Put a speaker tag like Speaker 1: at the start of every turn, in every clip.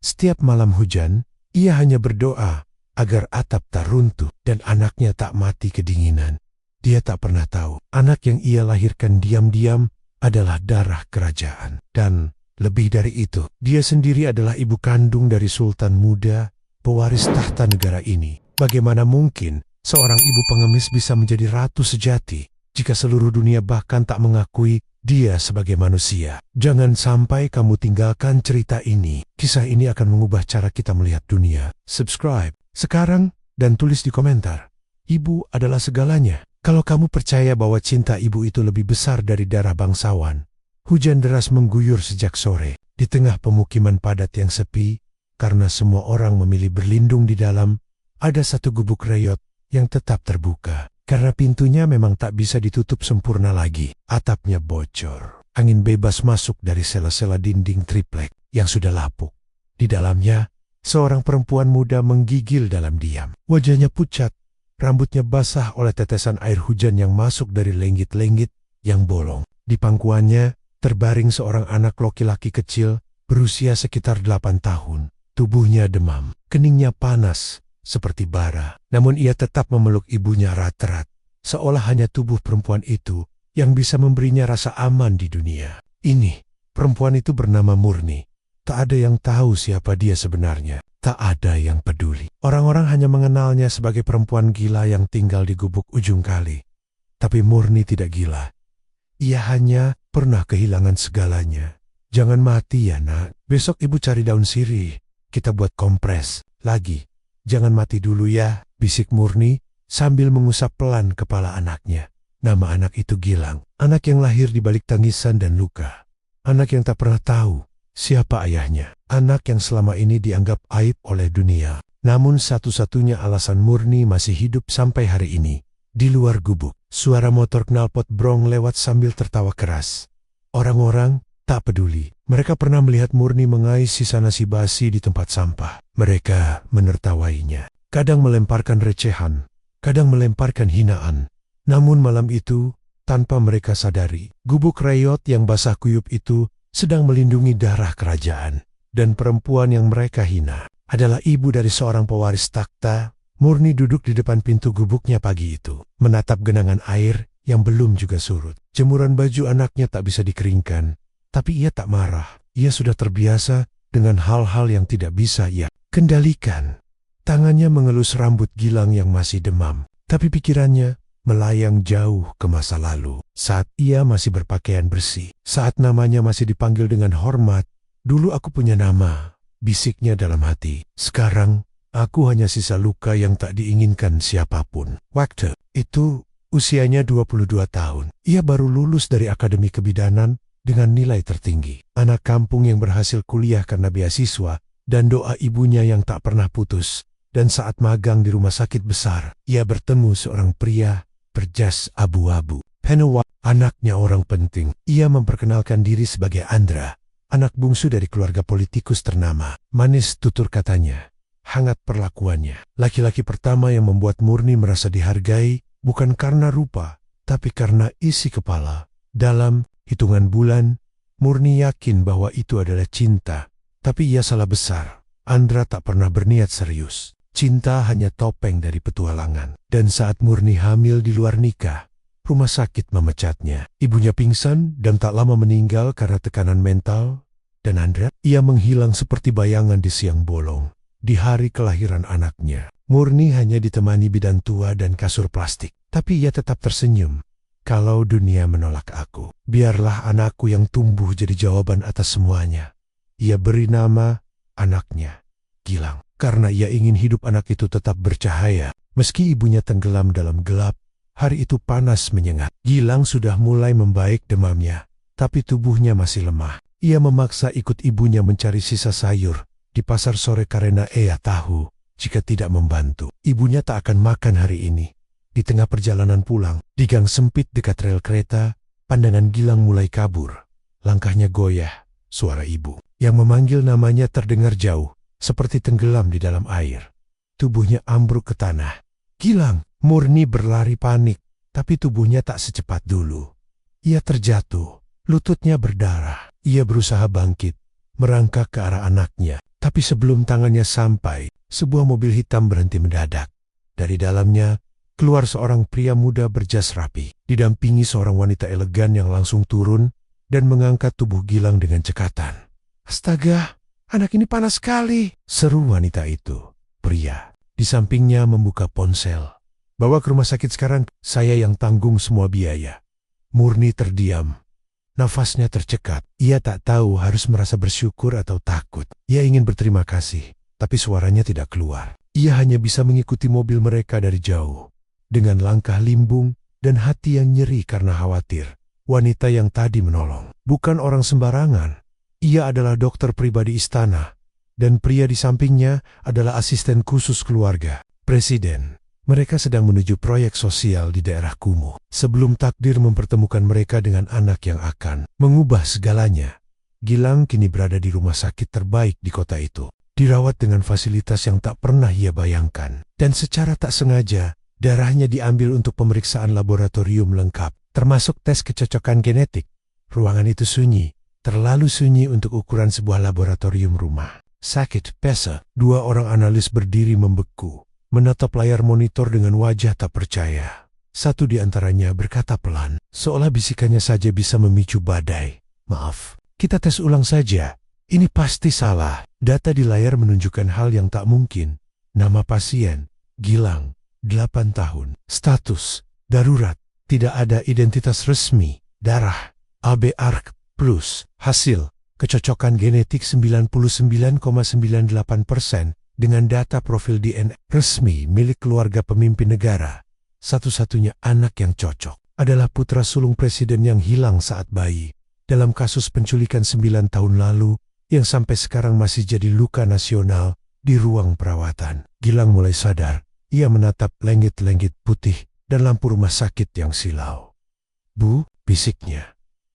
Speaker 1: Setiap malam hujan, ia hanya berdoa agar atap tak runtuh dan anaknya tak mati kedinginan. Dia tak pernah tahu, anak yang ia lahirkan diam-diam adalah darah kerajaan. Dan lebih dari itu, dia sendiri adalah ibu kandung dari sultan muda, pewaris tahta negara ini. Bagaimana mungkin seorang ibu pengemis bisa menjadi ratu sejati jika seluruh dunia bahkan tak mengakui dia sebagai manusia? Jangan sampai kamu tinggalkan cerita ini. Kisah ini akan mengubah cara kita melihat dunia. Subscribe sekarang dan tulis di komentar, ibu adalah segalanya. Kalau kamu percaya bahwa cinta ibu itu lebih besar dari darah bangsawan. Hujan deras mengguyur sejak sore di tengah pemukiman padat yang sepi. Karena semua orang memilih berlindung di dalam, ada satu gubuk reyot yang tetap terbuka. Karena pintunya memang tak bisa ditutup sempurna lagi. Atapnya bocor. Angin bebas masuk dari sela-sela dinding triplek yang sudah lapuk. Di dalamnya, seorang perempuan muda menggigil dalam diam. Wajahnya pucat, rambutnya basah oleh tetesan air hujan yang masuk dari lenggit-lenggit yang bolong. Di pangkuannya, terbaring seorang anak laki-laki kecil berusia sekitar 8 tahun. Tubuhnya demam, keningnya panas seperti bara. Namun ia tetap memeluk ibunya erat-erat, seolah hanya tubuh perempuan itu yang bisa memberinya rasa aman di dunia ini. Perempuan itu bernama Murni. Tak ada yang tahu siapa dia sebenarnya. Tak ada yang peduli. Orang-orang hanya mengenalnya sebagai perempuan gila yang tinggal di gubuk ujung kali. Tapi Murni tidak gila. Ia hanya pernah kehilangan segalanya. Jangan mati ya nak. Besok ibu cari daun sirih. Kita buat kompres lagi. Jangan mati dulu ya, bisik Murni sambil mengusap pelan kepala anaknya. Nama anak itu Gilang. Anak yang lahir di balik tangisan dan luka. Anak yang tak pernah tahu siapa ayahnya. Anak yang selama ini dianggap aib oleh dunia. Namun satu-satunya alasan Murni masih hidup sampai hari ini. Di luar gubuk, suara motor knalpot brong lewat sambil tertawa keras. Orang-orang tak peduli. Mereka pernah melihat Murni mengais sisa nasi basi di tempat sampah. Mereka menertawainya. Kadang melemparkan recehan, kadang melemparkan hinaan. Namun malam itu, tanpa mereka sadari, gubuk reyot yang basah kuyup itu sedang melindungi darah kerajaan. Dan perempuan yang mereka hina adalah ibu dari seorang pewaris takhta. Murni duduk di depan pintu gubuknya pagi itu, menatap genangan air yang belum juga surut. Jemuran baju anaknya tak bisa dikeringkan. Tapi ia tak marah. Ia sudah terbiasa dengan hal-hal yang tidak bisa ia kendalikan. Tangannya mengelus rambut Gilang yang masih demam. Tapi pikirannya melayang jauh ke masa lalu. Saat ia masih berpakaian bersih. Saat namanya masih dipanggil dengan hormat. Dulu aku punya nama, bisiknya dalam hati. Sekarang, aku hanya sisa luka yang tak diinginkan siapapun. Waktu itu, usianya 22 tahun. Ia baru lulus dari Akademi Kebidanan dengan nilai tertinggi. Anak kampung yang berhasil kuliah karena beasiswa dan doa ibunya yang tak pernah putus. Dan saat magang di rumah sakit besar, ia bertemu seorang pria berjas abu-abu. Penuwa, anaknya orang penting. Ia memperkenalkan diri sebagai Andra, anak bungsu dari keluarga politikus ternama. Manis tutur katanya, hangat perlakuannya. Laki-laki pertama yang membuat Murni merasa dihargai, bukan karena rupa, tapi karena isi kepala. Dalam hitungan bulan, Murni yakin bahwa itu adalah cinta. Tapi ia salah besar. Andra tak pernah berniat serius. Cinta hanya topeng dari petualangan. Dan saat Murni hamil di luar nikah, rumah sakit memecatnya. Ibunya pingsan dan tak lama meninggal karena tekanan mental. Dan Andra, ia menghilang seperti bayangan di siang bolong. Di hari kelahiran anaknya, Murni hanya ditemani bidan tua dan kasur plastik. Tapi ia tetap tersenyum. Kalau dunia menolak aku, biarlah anakku yang tumbuh jadi jawaban atas semuanya. Ia beri nama anaknya Gilang, karena ia ingin hidup anak itu tetap bercahaya. Meski ibunya tenggelam dalam gelap, hari itu panas menyengat. Gilang sudah mulai membaik demamnya, tapi tubuhnya masih lemah. Ia memaksa ikut ibunya mencari sisa sayur di pasar sore karena ia tahu jika tidak membantu, ibunya tak akan makan hari ini. Di tengah perjalanan pulang, di gang sempit dekat rel kereta, pandangan Gilang mulai kabur. Langkahnya goyah, suara ibu yang memanggil namanya terdengar jauh, seperti tenggelam di dalam air. Tubuhnya ambruk ke tanah. Gilang, Murni berlari panik, tapi tubuhnya tak secepat dulu. Ia terjatuh, lututnya berdarah. Ia berusaha bangkit, merangkak ke arah anaknya. Tapi sebelum tangannya sampai, sebuah mobil hitam berhenti mendadak. Dari dalamnya, keluar seorang pria muda berjas rapi, didampingi seorang wanita elegan yang langsung turun dan mengangkat tubuh Gilang dengan cekatan. "Astaga, anak ini panas sekali," seru wanita itu. Pria di sampingnya membuka ponsel. "Bawa ke rumah sakit sekarang, saya yang tanggung semua biaya." Murni terdiam. Nafasnya tercekat. Ia tak tahu harus merasa bersyukur atau takut. Ia ingin berterima kasih, tapi suaranya tidak keluar. Ia hanya bisa mengikuti mobil mereka dari jauh. Dengan langkah limbung dan hati yang nyeri karena khawatir. Wanita yang tadi menolong bukan orang sembarangan. Ia adalah dokter pribadi istana. Dan pria di sampingnya adalah asisten khusus keluarga, presiden. Mereka sedang menuju proyek sosial di daerah kumuh. Sebelum takdir mempertemukan mereka dengan anak yang akan mengubah segalanya. Gilang kini berada di rumah sakit terbaik di kota itu. Dirawat dengan fasilitas yang tak pernah ia bayangkan. Dan secara tak sengaja, darahnya diambil untuk pemeriksaan laboratorium lengkap, termasuk tes kecocokan genetik. Ruangan itu sunyi, terlalu sunyi untuk ukuran sebuah laboratorium rumah. Sakit pesa, dua orang analis berdiri membeku, menatap layar monitor dengan wajah tak percaya. Satu di antaranya berkata pelan, seolah bisikannya saja bisa memicu badai. "Maaf, kita tes ulang saja. Ini pasti salah." Data di layar menunjukkan hal yang tak mungkin. Nama pasien, Gilang, 8 tahun. Status, darurat. Tidak ada identitas resmi. Darah, AB ARK+. Hasil, kecocokan genetik 99,98% dengan data profil DNA resmi milik keluarga pemimpin negara. Satu-satunya anak yang cocok adalah putra sulung presiden yang hilang saat bayi dalam kasus penculikan 9 tahun lalu yang sampai sekarang masih jadi luka nasional di ruang perawatan. Gilang mulai sadar. Ia menatap lenggit-lenggit putih dan lampu rumah sakit yang silau. "Bu," bisiknya.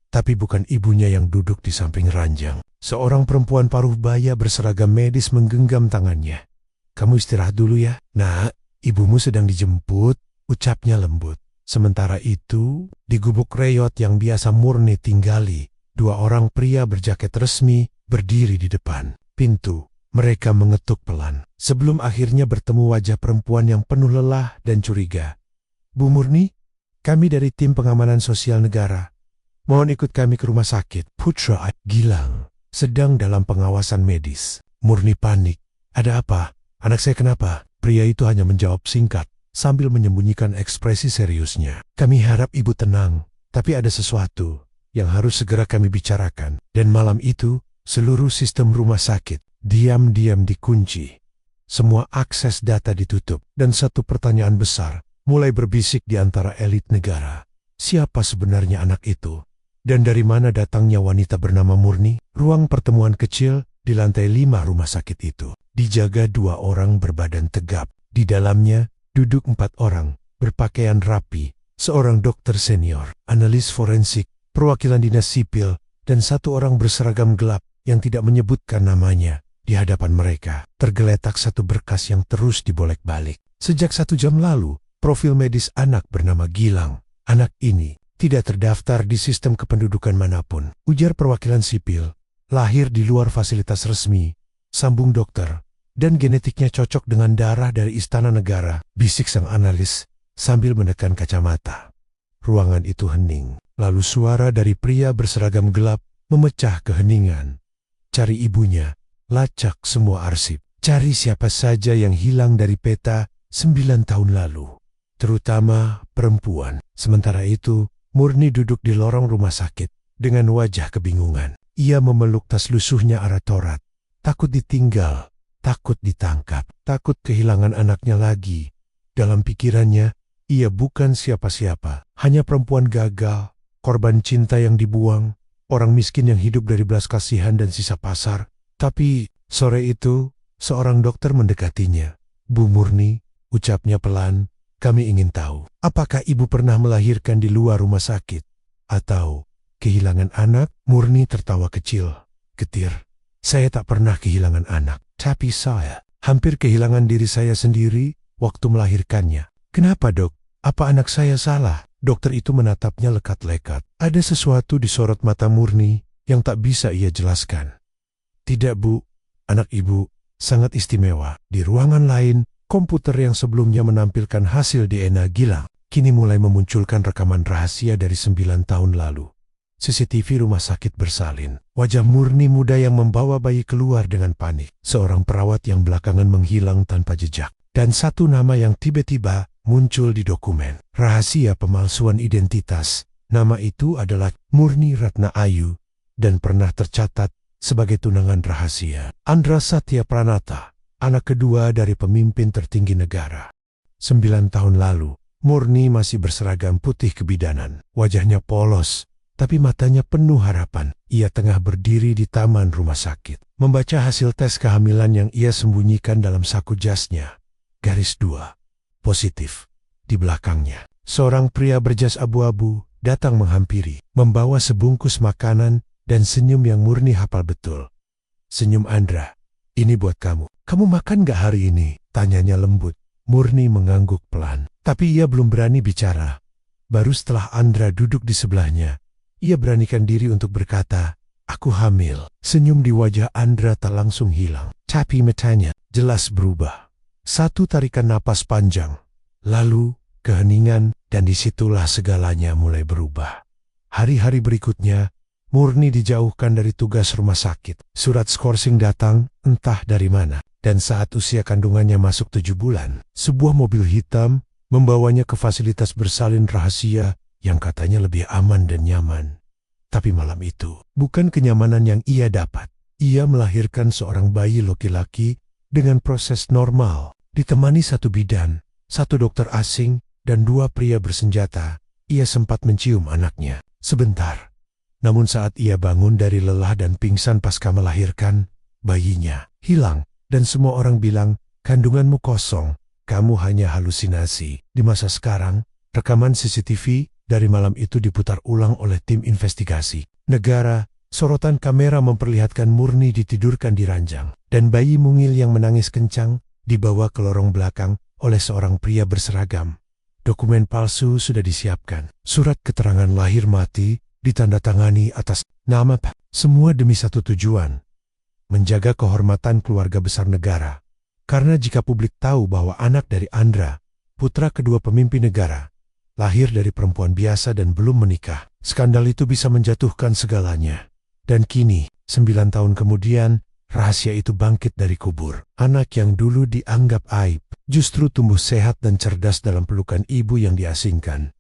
Speaker 1: Tapi bukan ibunya yang duduk di samping ranjang. Seorang perempuan paruh baya berseragam medis menggenggam tangannya. "Kamu istirahat dulu ya, Nak. Ibumu sedang dijemput," ucapnya lembut. Sementara itu, di gubuk reyot yang biasa Murni tinggali, dua orang pria berjaket resmi berdiri di depan pintu. Mereka mengetuk pelan, sebelum akhirnya bertemu wajah perempuan yang penuh lelah dan curiga. "Bu Murni, kami dari tim pengamanan sosial negara. Mohon ikut kami ke rumah sakit." Putra Gilang sedang dalam pengawasan medis. Murni panik. "Ada apa? Anak saya kenapa?" Pria itu hanya menjawab singkat, sambil menyembunyikan ekspresi seriusnya. "Kami harap ibu tenang, tapi ada sesuatu yang harus segera kami bicarakan." Dan malam itu, seluruh sistem rumah sakit diam-diam dikunci. Semua akses data ditutup, dan satu pertanyaan besar mulai berbisik di antara elit negara. Siapa sebenarnya anak itu? Dan dari mana datangnya wanita bernama Murni? Ruang pertemuan kecil di lantai 5 rumah sakit itu dijaga dua orang berbadan tegap. Di dalamnya duduk 4 orang berpakaian rapi, seorang dokter senior, analis forensik, perwakilan dinas sipil, dan satu orang berseragam gelap yang tidak menyebutkan namanya. Di hadapan mereka tergeletak satu berkas yang terus dibolak-balik. Sejak 1 jam lalu, profil medis anak bernama Gilang. Anak ini tidak terdaftar di sistem kependudukan manapun. Ujar perwakilan sipil, lahir di luar fasilitas resmi, sambung dokter, dan genetiknya cocok dengan darah dari istana negara, bisik sang analis sambil menekan kacamata. Ruangan itu hening, lalu suara dari pria berseragam gelap memecah keheningan. "Cari ibunya, lacak semua arsip, cari siapa saja yang hilang dari peta 9 tahun lalu, terutama perempuan." Sementara itu, Murni duduk di lorong rumah sakit dengan wajah kebingungan. Ia memeluk tas lusuhnya aratorat, takut ditinggal, takut ditangkap, takut kehilangan anaknya lagi. Dalam pikirannya, ia bukan siapa-siapa, hanya perempuan gagal, korban cinta yang dibuang, orang miskin yang hidup dari belas kasihan dan sisa pasar. Tapi sore itu, seorang dokter mendekatinya. "Bu Murni," ucapnya pelan, "kami ingin tahu, apakah ibu pernah melahirkan di luar rumah sakit? Atau kehilangan anak?" Murni tertawa kecil, getir. "Saya tak pernah kehilangan anak, tapi saya hampir kehilangan diri saya sendiri waktu melahirkannya." "Kenapa, Dok? Apa anak saya salah?" Dokter itu menatapnya lekat-lekat. Ada sesuatu di sorot mata Murni yang tak bisa ia jelaskan. "Tidak, Bu. anak ibu, sangat istimewa. Di ruangan lain, komputer yang sebelumnya menampilkan hasil DNA Gilang, kini mulai memunculkan rekaman rahasia dari 9 tahun lalu. CCTV rumah sakit bersalin. Wajah Murni muda yang membawa bayi keluar dengan panik. Seorang perawat yang belakangan menghilang tanpa jejak. Dan satu nama yang tiba-tiba muncul di dokumen. Rahasia pemalsuan identitas. Nama itu adalah Murni Ratna Ayu dan pernah tercatat sebagai tunangan rahasia Andra Satya Pranata, anak kedua dari pemimpin tertinggi negara. 9 tahun lalu, Murni masih berseragam putih kebidanan. Wajahnya polos, tapi matanya penuh harapan. Ia tengah berdiri di taman rumah sakit, membaca hasil tes kehamilan yang ia sembunyikan dalam saku jasnya. Garis 2. Positif. Di belakangnya, seorang pria berjas abu-abu datang menghampiri, membawa sebungkus makanan dan senyum yang Murni hafal betul. Senyum Andra. Ini buat kamu. Kamu makan gak hari ini? Tanyanya lembut. Murni mengangguk pelan. Tapi ia belum berani bicara. Baru setelah Andra duduk di sebelahnya, ia beranikan diri untuk berkata, aku hamil. Senyum di wajah Andra tak langsung hilang. Tapi matanya jelas berubah. Satu tarikan napas panjang. Lalu keheningan, dan disitulah segalanya mulai berubah. Hari-hari berikutnya, Murni dijauhkan dari tugas rumah sakit. Surat skorsing datang, entah dari mana. Dan saat usia kandungannya masuk 7 bulan, sebuah mobil hitam membawanya ke fasilitas bersalin rahasia yang katanya lebih aman dan nyaman. Tapi malam itu, bukan kenyamanan yang ia dapat. Ia melahirkan seorang bayi laki-laki dengan proses normal, ditemani satu bidan, satu dokter asing, dan 2 pria bersenjata. Ia sempat mencium anaknya. Sebentar. Namun saat ia bangun dari lelah dan pingsan pasca melahirkan, bayinya hilang. Dan semua orang bilang, kandunganmu kosong, kamu hanya halusinasi. Di masa sekarang, rekaman CCTV dari malam itu diputar ulang oleh tim investigasi. Negara, sorotan kamera memperlihatkan Murni ditidurkan di ranjang, dan bayi mungil yang menangis kencang dibawa ke lorong belakang oleh seorang pria berseragam. Dokumen palsu sudah disiapkan. Surat keterangan lahir mati ditandatangani atas nama Pak. Semua demi satu tujuan. Menjaga kehormatan keluarga besar negara. Karena jika publik tahu bahwa anak dari Andra, putra kedua pemimpin negara, lahir dari perempuan biasa dan belum menikah, skandal itu bisa menjatuhkan segalanya. Dan kini, 9 tahun kemudian, rahasia itu bangkit dari kubur. Anak yang dulu dianggap aib, justru tumbuh sehat dan cerdas dalam pelukan ibu yang diasingkan.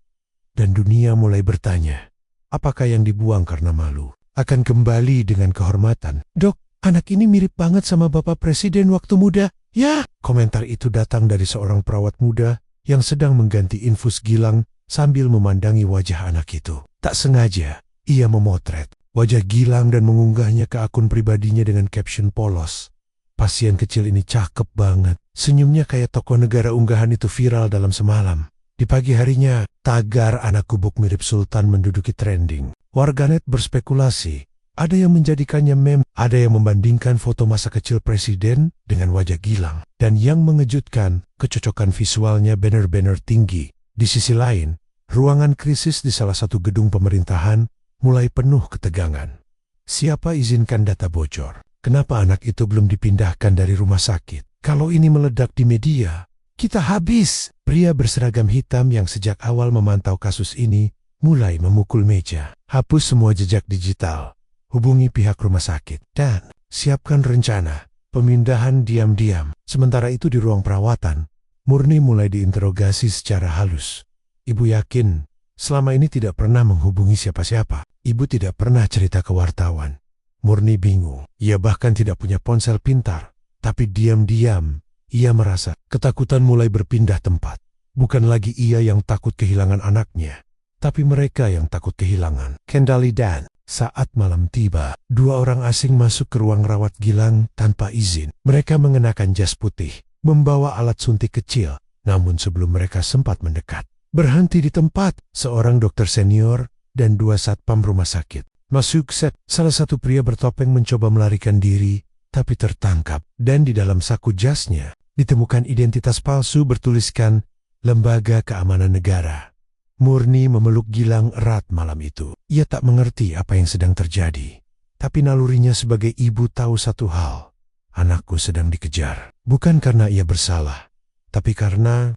Speaker 1: Dan dunia mulai bertanya, apakah yang dibuang karena malu akan kembali dengan kehormatan? Dok, anak ini mirip banget sama Bapak Presiden waktu muda. Ya, komentar itu datang dari seorang perawat muda yang sedang mengganti infus Gilang sambil memandangi wajah anak itu. Tak sengaja, ia memotret wajah Gilang dan mengunggahnya ke akun pribadinya dengan caption polos. Pasien kecil ini cakep banget. Senyumnya kayak tokoh negara unggahan itu viral dalam semalam. Di pagi harinya, tagar anak gubuk mirip Sultan menduduki trending. Warganet berspekulasi. Ada yang menjadikannya meme, ada yang membandingkan foto masa kecil presiden dengan wajah Gilang. Dan yang mengejutkan, kecocokan visualnya banner-banner tinggi. Di sisi lain, ruangan krisis di salah satu gedung pemerintahan mulai penuh ketegangan. Siapa izinkan data bocor? Kenapa anak itu belum dipindahkan dari rumah sakit? Kalau ini meledak di media, kita habis. Pria berseragam hitam yang sejak awal memantau kasus ini mulai memukul meja. Hapus semua jejak digital. Hubungi pihak rumah sakit dan siapkan rencana pemindahan diam-diam. Sementara itu di ruang perawatan, Murni mulai diinterogasi secara halus. Ibu yakin selama ini tidak pernah menghubungi siapa-siapa. Ibu tidak pernah cerita ke wartawan. Murni bingung. Ia bahkan tidak punya ponsel pintar. Tapi diam-diam, ia merasa ketakutan mulai berpindah tempat. Bukan lagi ia yang takut kehilangan anaknya, tapi mereka yang takut kehilangan Kendali dan. Saat malam tiba, 2 orang asing masuk ke ruang rawat Gilang tanpa izin. Mereka mengenakan jas putih, membawa alat suntik kecil. Namun sebelum mereka sempat mendekat, berhenti di tempat, seorang dokter senior dan 2 satpam rumah sakit. Masuk set, salah satu pria bertopeng mencoba melarikan diri, tapi tertangkap. Dan di dalam saku jasnya, ditemukan identitas palsu bertuliskan Lembaga Keamanan Negara. Murni memeluk Gilang erat malam itu. Ia tak mengerti apa yang sedang terjadi. Tapi nalurinya sebagai ibu tahu satu hal. anakku sedang dikejar. Bukan karena ia bersalah, tapi karena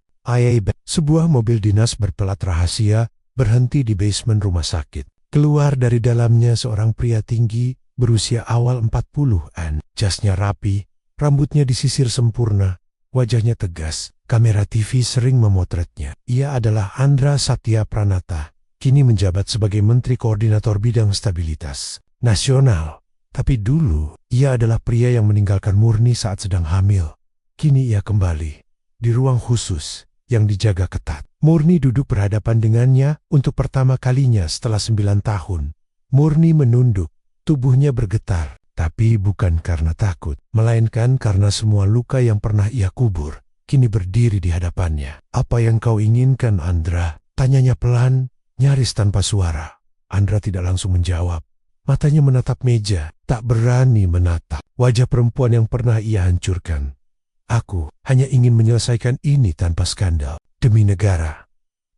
Speaker 1: sebuah mobil dinas berpelat rahasia berhenti di basement rumah sakit. Keluar dari dalamnya seorang pria tinggi berusia awal 40-an. Jasnya rapi, rambutnya disisir sempurna, wajahnya tegas. Kamera TV sering memotretnya. Ia adalah Andra Satya Pranata, kini menjabat sebagai Menteri Koordinator Bidang Stabilitas Nasional. Tapi dulu, ia adalah pria yang meninggalkan Murni saat sedang hamil. Kini ia kembali di ruang khusus yang dijaga ketat. Murni duduk berhadapan dengannya untuk pertama kalinya setelah 9 tahun. Murni menunduk, tubuhnya bergetar, tapi bukan karena takut, melainkan karena semua luka yang pernah ia kubur kini berdiri di hadapannya. Apa yang kau inginkan, Andra? Tanyanya pelan, nyaris tanpa suara. Andra tidak langsung menjawab. Matanya menatap meja, tak berani menatap wajah perempuan yang pernah ia hancurkan. Aku hanya ingin menyelesaikan ini tanpa skandal. Demi negara.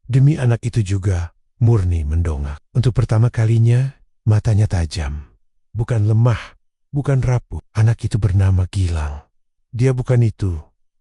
Speaker 1: Demi anak itu juga, Murni mendongak. Untuk pertama kalinya, matanya tajam. Bukan lemah, bukan rapuh. Anak itu bernama Gilang. Dia bukan itu.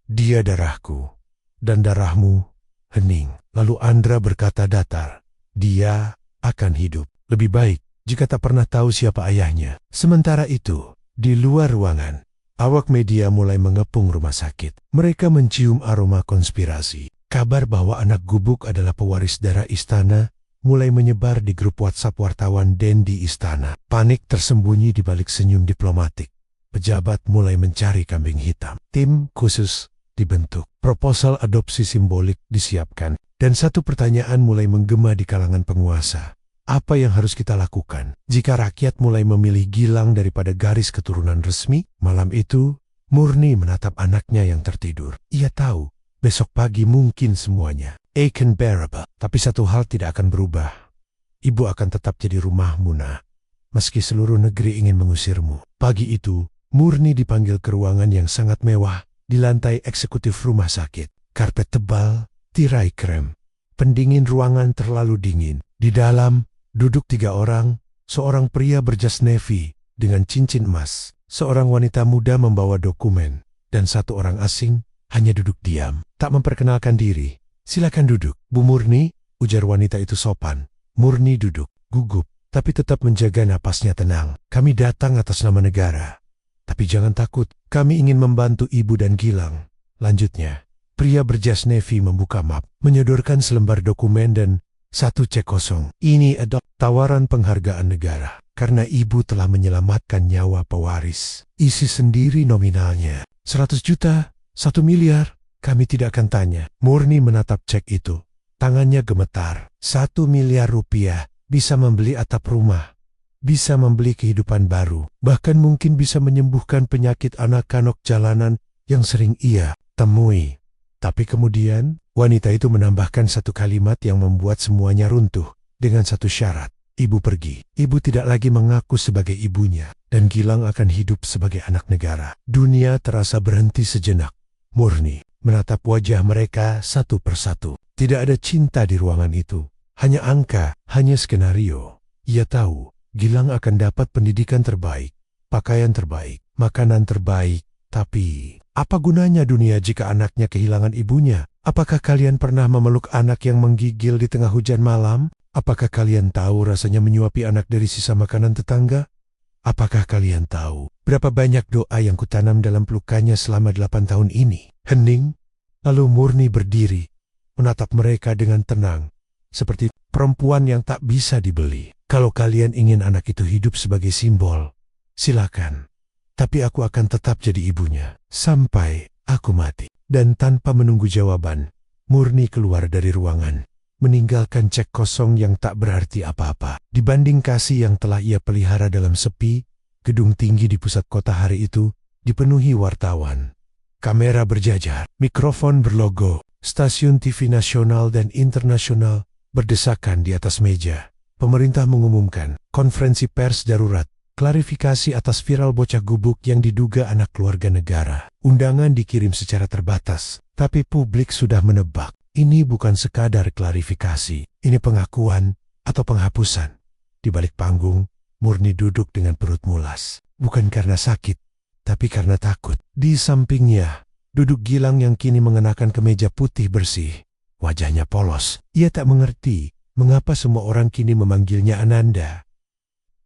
Speaker 1: Dia darahku. Dan darahmu, hening. Lalu Andra berkata datar. Dia akan hidup. Lebih baik jika tak pernah tahu siapa ayahnya. Sementara itu, di luar ruangan, awak media mulai mengepung rumah sakit. Mereka mencium aroma konspirasi. Kabar bahwa anak gubuk adalah pewaris darah istana mulai menyebar di grup WhatsApp wartawan Dendi Istana. Panik tersembunyi di balik senyum diplomatik. Pejabat mulai mencari kambing hitam. Tim khusus dibentuk. Proposal adopsi simbolik disiapkan. Dan satu pertanyaan mulai menggema di kalangan penguasa. Apa yang harus kita lakukan jika rakyat mulai memilih Gilang daripada garis keturunan resmi? Malam itu, Murni menatap anaknya yang tertidur. Ia tahu besok pagi mungkin semuanya akan bearable. Tapi satu hal tidak akan berubah. Ibu akan tetap jadi rumahmu, nak. Meski seluruh negeri ingin mengusirmu. Pagi itu, Murni dipanggil ke ruangan yang sangat mewah di lantai eksekutif rumah sakit. Karpet tebal, tirai krem. Pendingin ruangan terlalu dingin. Di dalam, duduk 3 orang, seorang pria berjas navy dengan cincin emas. Seorang wanita muda membawa dokumen. Dan satu orang asing hanya duduk diam, tak memperkenalkan diri. Silakan duduk, Bu Murni, ujar wanita itu sopan. Murni duduk, gugup, tapi tetap menjaga napasnya tenang. Kami datang atas nama negara. Tapi jangan takut, kami ingin membantu ibu dan Gilang. Lanjutnya, pria berjas navy membuka map, menyodorkan selembar dokumen dan 1 cek kosong. Ini adalah tawaran penghargaan negara, karena ibu telah menyelamatkan nyawa pewaris. Isi sendiri nominalnya, 100 juta. 1 miliar, kami tidak akan tanya. Murni menatap cek itu. Tangannya gemetar. 1 miliar rupiah bisa membeli atap rumah. Bisa membeli kehidupan baru. Bahkan mungkin bisa menyembuhkan penyakit anak-anak jalanan yang sering ia temui. Tapi kemudian, wanita itu menambahkan satu kalimat yang membuat semuanya runtuh. Dengan satu syarat. Ibu pergi. Ibu tidak lagi mengaku sebagai ibunya. Dan Gilang akan hidup sebagai anak negara. Dunia terasa berhenti sejenak. Murni menatap wajah mereka satu persatu. Tidak ada cinta di ruangan itu. Hanya angka, hanya skenario. Ia tahu, Gilang akan dapat pendidikan terbaik, pakaian terbaik, makanan terbaik. Tapi, apa gunanya dunia jika anaknya kehilangan ibunya? Apakah kalian pernah memeluk anak yang menggigil di tengah hujan malam? Apakah kalian tahu rasanya menyuapi anak dari sisa makanan tetangga? Apakah kalian tahu berapa banyak doa yang kutanam dalam pelukannya selama 8 tahun ini? Hening, lalu Murni berdiri, menatap mereka dengan tenang, seperti perempuan yang tak bisa dibeli. Kalau kalian ingin anak itu hidup sebagai simbol, silakan. Tapi aku akan tetap jadi ibunya, sampai aku mati. Dan tanpa menunggu jawaban, Murni keluar dari ruangan, meninggalkan cek kosong yang tak berarti apa-apa. Dibanding kasih yang telah ia pelihara dalam sepi, gedung tinggi di pusat kota hari itu dipenuhi wartawan. Kamera berjajar, mikrofon berlogo, stasiun TV nasional dan internasional berdesakan di atas meja. Pemerintah mengumumkan konferensi pers darurat, klarifikasi atas viral bocah gubuk yang diduga anak keluarga negara. Undangan dikirim secara terbatas, tapi publik sudah menebak. Ini bukan sekadar klarifikasi, ini pengakuan atau penghapusan. Di balik panggung, Murni duduk dengan perut mulas. Bukan karena sakit, tapi karena takut. Di sampingnya, duduk Gilang yang kini mengenakan kemeja putih bersih. Wajahnya polos. Ia tak mengerti mengapa semua orang kini memanggilnya Ananda.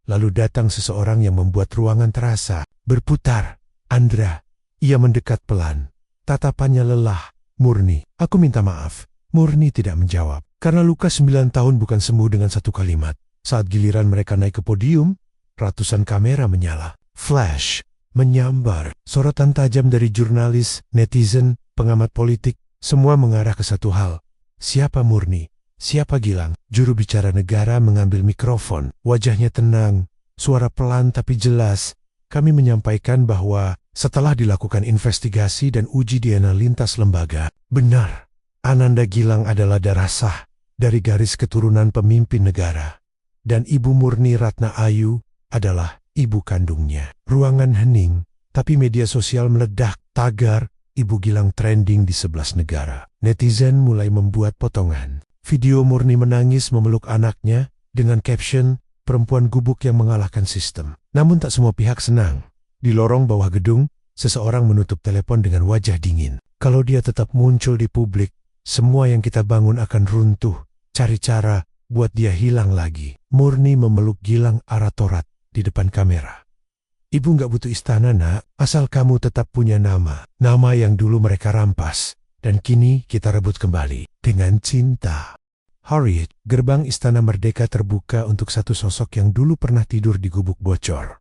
Speaker 1: Lalu datang seseorang yang membuat ruangan terasa berputar. Andra. Ia mendekat pelan. Tatapannya lelah, murni. Aku minta maaf. Murni tidak menjawab. Karena luka 9 tahun bukan sembuh dengan satu kalimat. Saat giliran mereka naik ke podium, ratusan kamera menyala. Flash, menyambar. Sorotan tajam dari jurnalis, netizen, pengamat politik. Semua mengarah ke satu hal. Siapa Murni? Siapa Gilang? Juru bicara negara mengambil mikrofon. Wajahnya tenang, suara pelan tapi jelas. Kami menyampaikan bahwa setelah dilakukan investigasi dan uji DNA lintas lembaga, benar, Ananda Gilang adalah darah sah dari garis keturunan pemimpin negara. Dan Ibu Murni Ratna Ayu adalah ibu kandungnya. Ruangan hening, tapi media sosial meledak. Tagar Ibu Gilang trending di 11 negara. Netizen mulai membuat potongan. Video Murni menangis memeluk anaknya dengan caption, perempuan gubuk yang mengalahkan sistem. Namun tak semua pihak senang. Di lorong bawah gedung, seseorang menutup telepon dengan wajah dingin. Kalau dia tetap muncul di publik, semua yang kita bangun akan runtuh. Cari cara buat dia hilang lagi. Murni memeluk Gilang aratorat di depan kamera. Ibu nggak butuh istana, nak, asal kamu tetap punya nama. Nama yang dulu mereka rampas, dan kini kita rebut kembali dengan cinta. Harriet, gerbang Istana Merdeka terbuka untuk satu sosok yang dulu pernah tidur di gubuk bocor.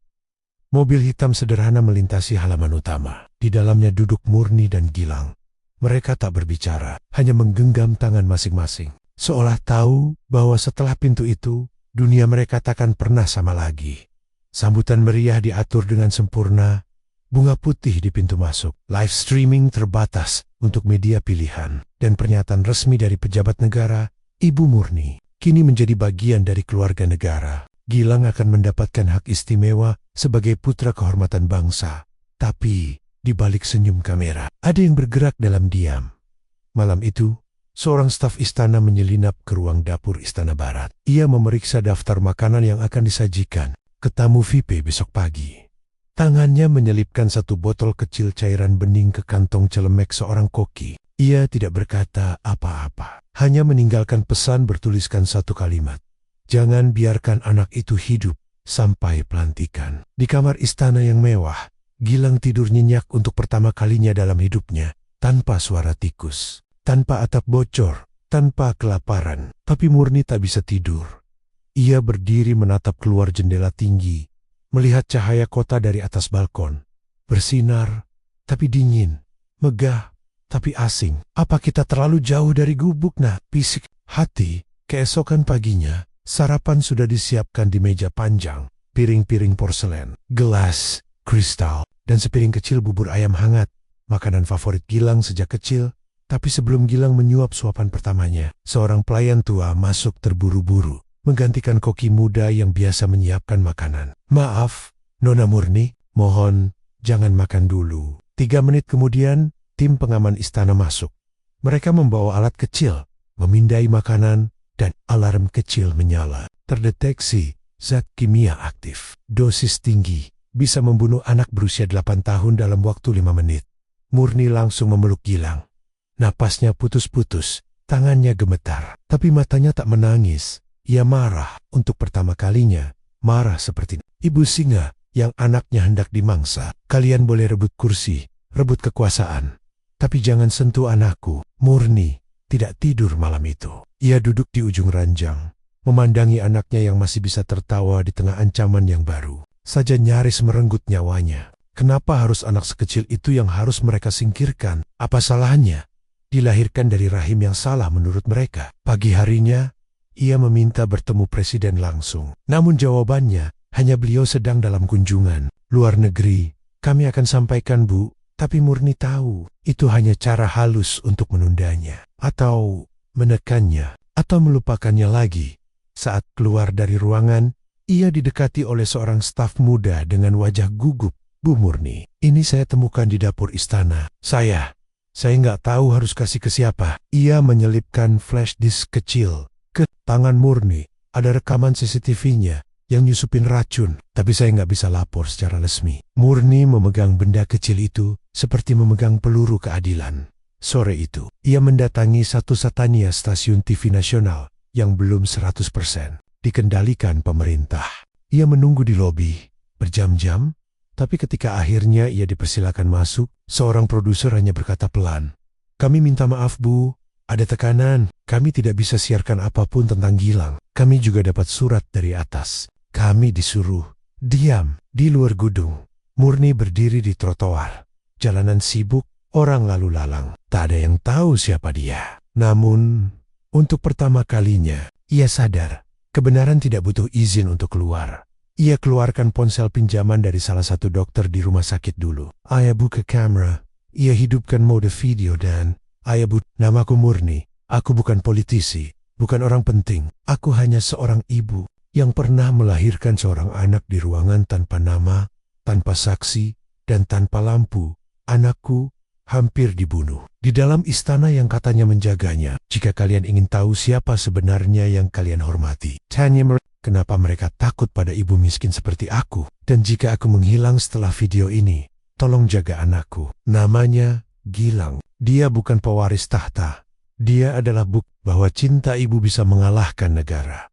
Speaker 1: Mobil hitam sederhana melintasi halaman utama. Di dalamnya duduk Murni dan Gilang. Mereka tak berbicara, hanya menggenggam tangan masing-masing. Seolah tahu bahwa setelah pintu itu, dunia mereka takkan pernah sama lagi. Sambutan meriah diatur dengan sempurna, bunga putih di pintu masuk, live streaming terbatas untuk media pilihan, dan pernyataan resmi dari pejabat negara, Ibu Murni, kini menjadi bagian dari keluarga negara. Gilang akan mendapatkan hak istimewa sebagai putra kehormatan bangsa. Tapi, di balik senyum kamera, ada yang bergerak dalam diam. Malam itu, seorang staf istana menyelinap ke ruang dapur Istana Barat. Ia memeriksa daftar makanan yang akan disajikan ke tamu VIP besok pagi. Tangannya menyelipkan satu botol kecil cairan bening ke kantong celemek seorang koki. Ia tidak berkata apa-apa, hanya meninggalkan pesan bertuliskan satu kalimat. Jangan biarkan anak itu hidup sampai pelantikan. Di kamar istana yang mewah, Gilang tidur nyenyak untuk pertama kalinya dalam hidupnya, tanpa suara tikus, tanpa atap bocor, tanpa kelaparan. Tapi Murni tak bisa tidur. Ia berdiri menatap keluar jendela tinggi, melihat cahaya kota dari atas balkon. Bersinar, tapi dingin. Megah, tapi asing. Apa kita terlalu jauh dari gubuk, nak? Bisik hati. Keesokan paginya, sarapan sudah disiapkan di meja panjang. Piring-piring porselen, gelas, kristal, dan sepiring kecil bubur ayam hangat. Makanan favorit Gilang sejak kecil. Tapi sebelum Gilang menyuap suapan pertamanya, seorang pelayan tua masuk terburu-buru, menggantikan koki muda yang biasa menyiapkan makanan. Maaf, Nona Murni, mohon jangan makan dulu. 3 menit kemudian, tim pengaman istana masuk. Mereka membawa alat kecil, memindai makanan, dan alarm kecil menyala. Terdeteksi zat kimia aktif. Dosis tinggi, bisa membunuh anak berusia 8 tahun dalam waktu 5 menit. Murni langsung memeluk Gilang. Napasnya putus-putus, tangannya gemetar, tapi matanya tak menangis. Ia marah untuk pertama kalinya, marah seperti ibu singa yang anaknya hendak dimangsa. Kalian boleh rebut kursi, rebut kekuasaan, tapi jangan sentuh anakku. Murni tidak tidur malam itu. Ia duduk di ujung ranjang, memandangi anaknya yang masih bisa tertawa di tengah ancaman yang baru. Saja nyaris merenggut nyawanya. Kenapa harus anak sekecil itu yang harus mereka singkirkan? Apa salahnya? Dilahirkan dari rahim yang salah menurut mereka. Pagi harinya, ia meminta bertemu presiden langsung. Namun jawabannya, hanya beliau sedang dalam kunjungan. Luar negeri, kami akan sampaikan, Bu. Tapi Murni tahu, itu hanya cara halus untuk menundanya. Atau menekannya, atau melupakannya lagi. Saat keluar dari ruangan, ia didekati oleh seorang staf muda dengan wajah gugup. Bu Murni, ini saya temukan di dapur istana. Saya nggak tahu harus kasih ke siapa. Ia menyelipkan flash disk kecil ke tangan Murni. Ada rekaman CCTV-nya. yang nyusupin racun, tapi saya nggak bisa lapor secara resmi. Murni memegang benda kecil itu seperti memegang peluru keadilan. Sore itu, ia mendatangi satu Satania stasiun TV nasional yang belum 100% dikendalikan pemerintah. Ia menunggu di lobi berjam-jam, tapi ketika akhirnya ia dipersilakan masuk, seorang produser hanya berkata pelan, "Kami minta maaf, Bu. Ada tekanan. Kami tidak bisa siarkan apapun tentang Gilang. Kami juga dapat surat dari atas. Kami disuruh diam di luar gedung." Murni berdiri di trotoar. Jalanan sibuk, orang lalu lalang. Tak ada yang tahu siapa dia. Namun, untuk pertama kalinya, ia sadar kebenaran tidak butuh izin untuk keluar. Ia keluarkan ponsel pinjaman dari salah satu dokter di rumah sakit dulu. Ia buka kamera. Ia hidupkan mode video dan namaku Murni. Aku bukan politisi, bukan orang penting. Aku hanya seorang ibu yang pernah melahirkan seorang anak di ruangan tanpa nama, tanpa saksi, dan tanpa lampu. Anakku hampir dibunuh di dalam istana yang katanya menjaganya. Jika kalian ingin tahu siapa sebenarnya yang kalian hormati, tanya kenapa mereka takut pada ibu miskin seperti aku. Dan jika aku menghilang setelah video ini, tolong jaga anakku. Namanya Gilang. Dia bukan pewaris tahta. Dia adalah bukti bahwa cinta ibu bisa mengalahkan negara.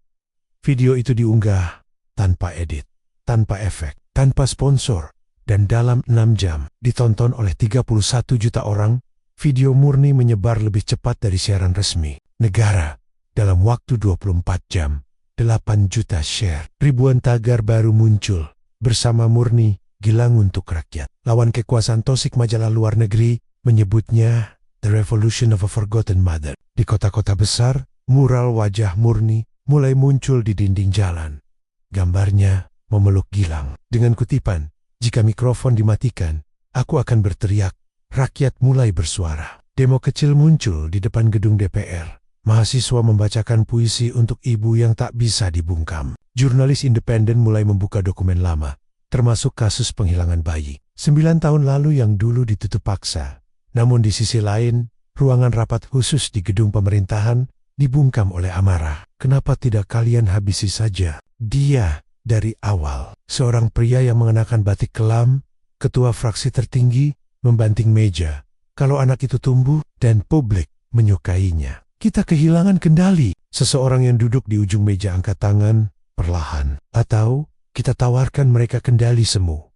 Speaker 1: Video itu diunggah tanpa edit, tanpa efek, tanpa sponsor, dan dalam 6 jam ditonton oleh 31 juta orang. Video Murni menyebar lebih cepat dari siaran resmi negara. Dalam waktu 24 jam, 8 juta share. Ribuan tagar baru muncul bersama Murni, Gilang untuk rakyat. Lawan kekuasaan tosik majalah luar negeri menyebutnya The Revolution of a Forgotten Mother. Di kota-kota besar, mural wajah Murni mulai muncul di dinding jalan. Gambarnya memeluk Gilang. Dengan kutipan, "Jika mikrofon dimatikan, aku akan berteriak." Rakyat mulai bersuara. Demo kecil muncul di depan gedung DPR. Mahasiswa membacakan puisi untuk ibu yang tak bisa dibungkam. Jurnalis independen mulai membuka dokumen lama, termasuk kasus penghilangan bayi 9 tahun lalu yang dulu ditutup paksa. Namun di sisi lain, ruangan rapat khusus di gedung pemerintahan dibungkam oleh amarah. Kenapa tidak kalian habisi saja dia dari awal? Seorang pria yang mengenakan batik kelam, ketua fraksi tertinggi, membanting meja. Kalau anak itu tumbuh dan publik menyukainya, kita kehilangan kendali. Seseorang yang duduk di ujung meja angkat tangan perlahan. Atau kita tawarkan mereka kendali semu.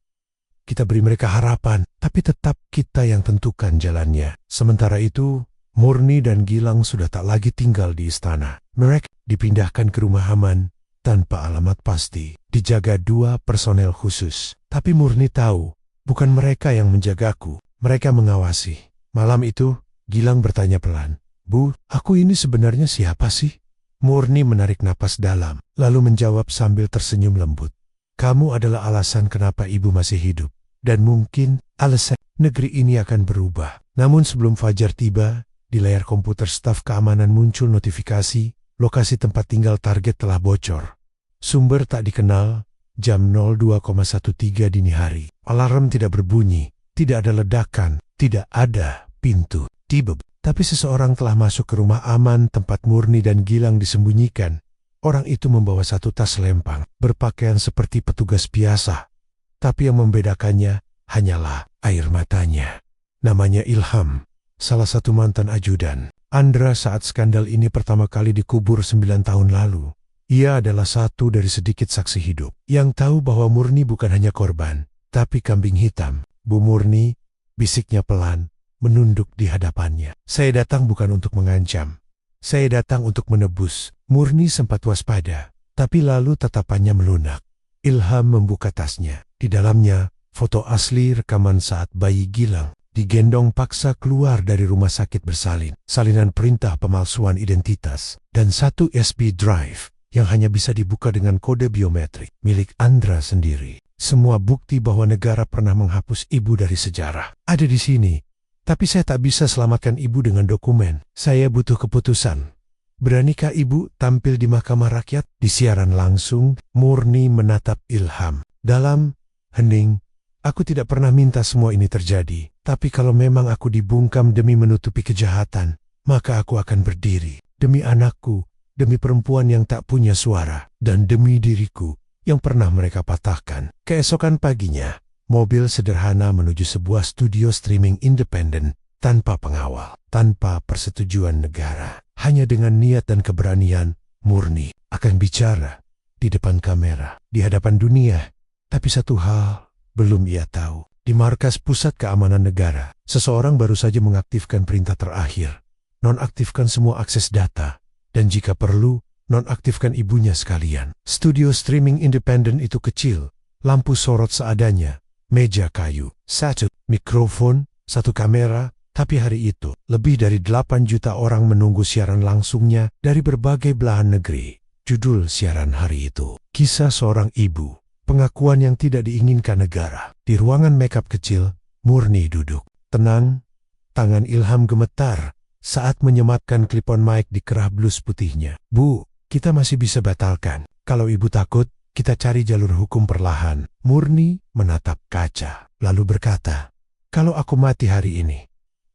Speaker 1: Kita beri mereka harapan, tapi tetap kita yang tentukan jalannya. Sementara itu, Murni dan Gilang sudah tak lagi tinggal di istana. Mereka dipindahkan ke rumah aman tanpa alamat pasti. Dijaga 2 personel khusus. Tapi Murni tahu, bukan mereka yang menjagaku. Mereka mengawasi. Malam itu, Gilang bertanya pelan, "Bu, aku ini sebenarnya siapa sih?" Murni menarik napas dalam, lalu menjawab sambil tersenyum lembut, "Kamu adalah alasan kenapa ibu masih hidup. Dan mungkin alasan negeri ini akan berubah." Namun sebelum fajar tiba, di layar komputer staf keamanan muncul notifikasi, lokasi tempat tinggal target telah bocor. Sumber tak dikenal, jam 02.13 dini hari. Alarm tidak berbunyi, tidak ada ledakan, tidak ada pintu dibeb. Tapi seseorang telah masuk ke rumah aman tempat Murni dan Gilang disembunyikan. Orang itu membawa satu tas lempang, berpakaian seperti petugas biasa. Tapi yang membedakannya hanyalah air matanya. Namanya Ilham, salah satu mantan ajudan Andra saat skandal ini pertama kali dikubur 9 tahun lalu. Ia adalah satu dari sedikit saksi hidup yang tahu bahwa Murni bukan hanya korban, tapi kambing hitam. "Bu Murni," bisiknya pelan, menunduk di hadapannya. "Saya datang bukan untuk mengancam. Saya datang untuk menebus." Murni sempat waspada, tapi lalu tatapannya melunak. Ilham membuka tasnya. Di dalamnya, foto asli rekaman saat bayi Gilang digendong paksa keluar dari rumah sakit bersalin, salinan perintah pemalsuan identitas, dan satu USB drive yang hanya bisa dibuka dengan kode biometrik milik Andra sendiri. Semua bukti bahwa negara pernah menghapus ibu dari sejarah ada di sini. Tapi saya tak bisa selamatkan ibu dengan dokumen. Saya butuh keputusan. Beranikah ibu tampil di Mahkamah Rakyat? Di siaran langsung, Murni menatap Ilham. Dalam hening, "Aku tidak pernah minta semua ini terjadi. Tapi kalau memang aku dibungkam demi menutupi kejahatan, maka aku akan berdiri. Demi anakku, demi perempuan yang tak punya suara, dan demi diriku yang pernah mereka patahkan. Keesokan paginya, mobil sederhana menuju sebuah studio streaming independen tanpa pengawal, tanpa persetujuan negara. Hanya dengan niat dan keberanian, Murni akan bicara di depan kamera, di hadapan dunia. Tapi satu hal belum ia tahu. Di markas pusat keamanan negara, seseorang baru saja mengaktifkan perintah terakhir. Nonaktifkan semua akses data. Dan jika perlu, nonaktifkan ibunya sekalian. Studio streaming independen itu kecil, lampu sorot seadanya, meja kayu, satu mikrofon, satu kamera. Tapi hari itu, lebih dari 8 juta orang menunggu siaran langsungnya dari berbagai belahan negeri. Judul siaran hari itu, Kisah Seorang Ibu. Pengakuan yang tidak diinginkan negara. Di ruangan makeup kecil, Murni duduk. Tenang, tangan Ilham gemetar saat menyematkan klipon mic di kerah blus putihnya. Bu, kita masih bisa batalkan. Kalau ibu takut, kita cari jalur hukum perlahan. Murni menatap kaca, lalu berkata, kalau aku mati hari ini,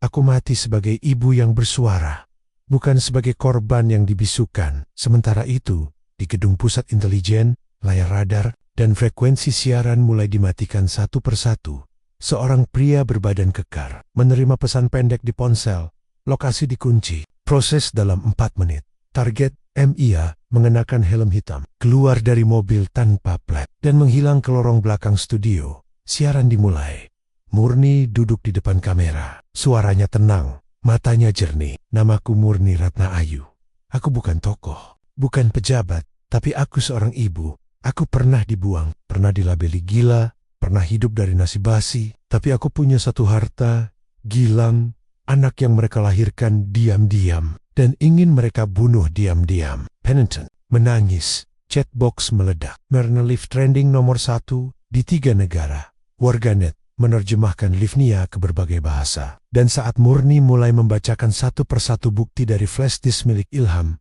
Speaker 1: aku mati sebagai ibu yang bersuara, bukan sebagai korban yang dibisukan. Sementara itu, di gedung pusat intelijen, layar radar, dan frekuensi siaran mulai dimatikan satu persatu. Seorang pria berbadan kekar menerima pesan pendek di ponsel. Lokasi dikunci. Proses dalam 4 menit. Target MIA mengenakan helm hitam, keluar dari mobil tanpa plat, dan menghilang ke lorong belakang studio. Siaran dimulai. Murni duduk di depan kamera. Suaranya tenang, matanya jernih. Namaku Murni Ratna Ayu. Aku bukan tokoh, bukan pejabat, tapi aku seorang ibu. Aku pernah dibuang, pernah dilabeli gila, pernah hidup dari nasi basi, tapi aku punya satu harta, Gilang, anak yang mereka lahirkan diam-diam, dan ingin mereka bunuh diam-diam. Penitent menangis, chatbox meledak, Myrna Live trending nomor 1 di 3 negara. Warganet menerjemahkan Livnia ke berbagai bahasa. Dan saat Murni mulai membacakan satu persatu bukti dari flash disk milik Ilham,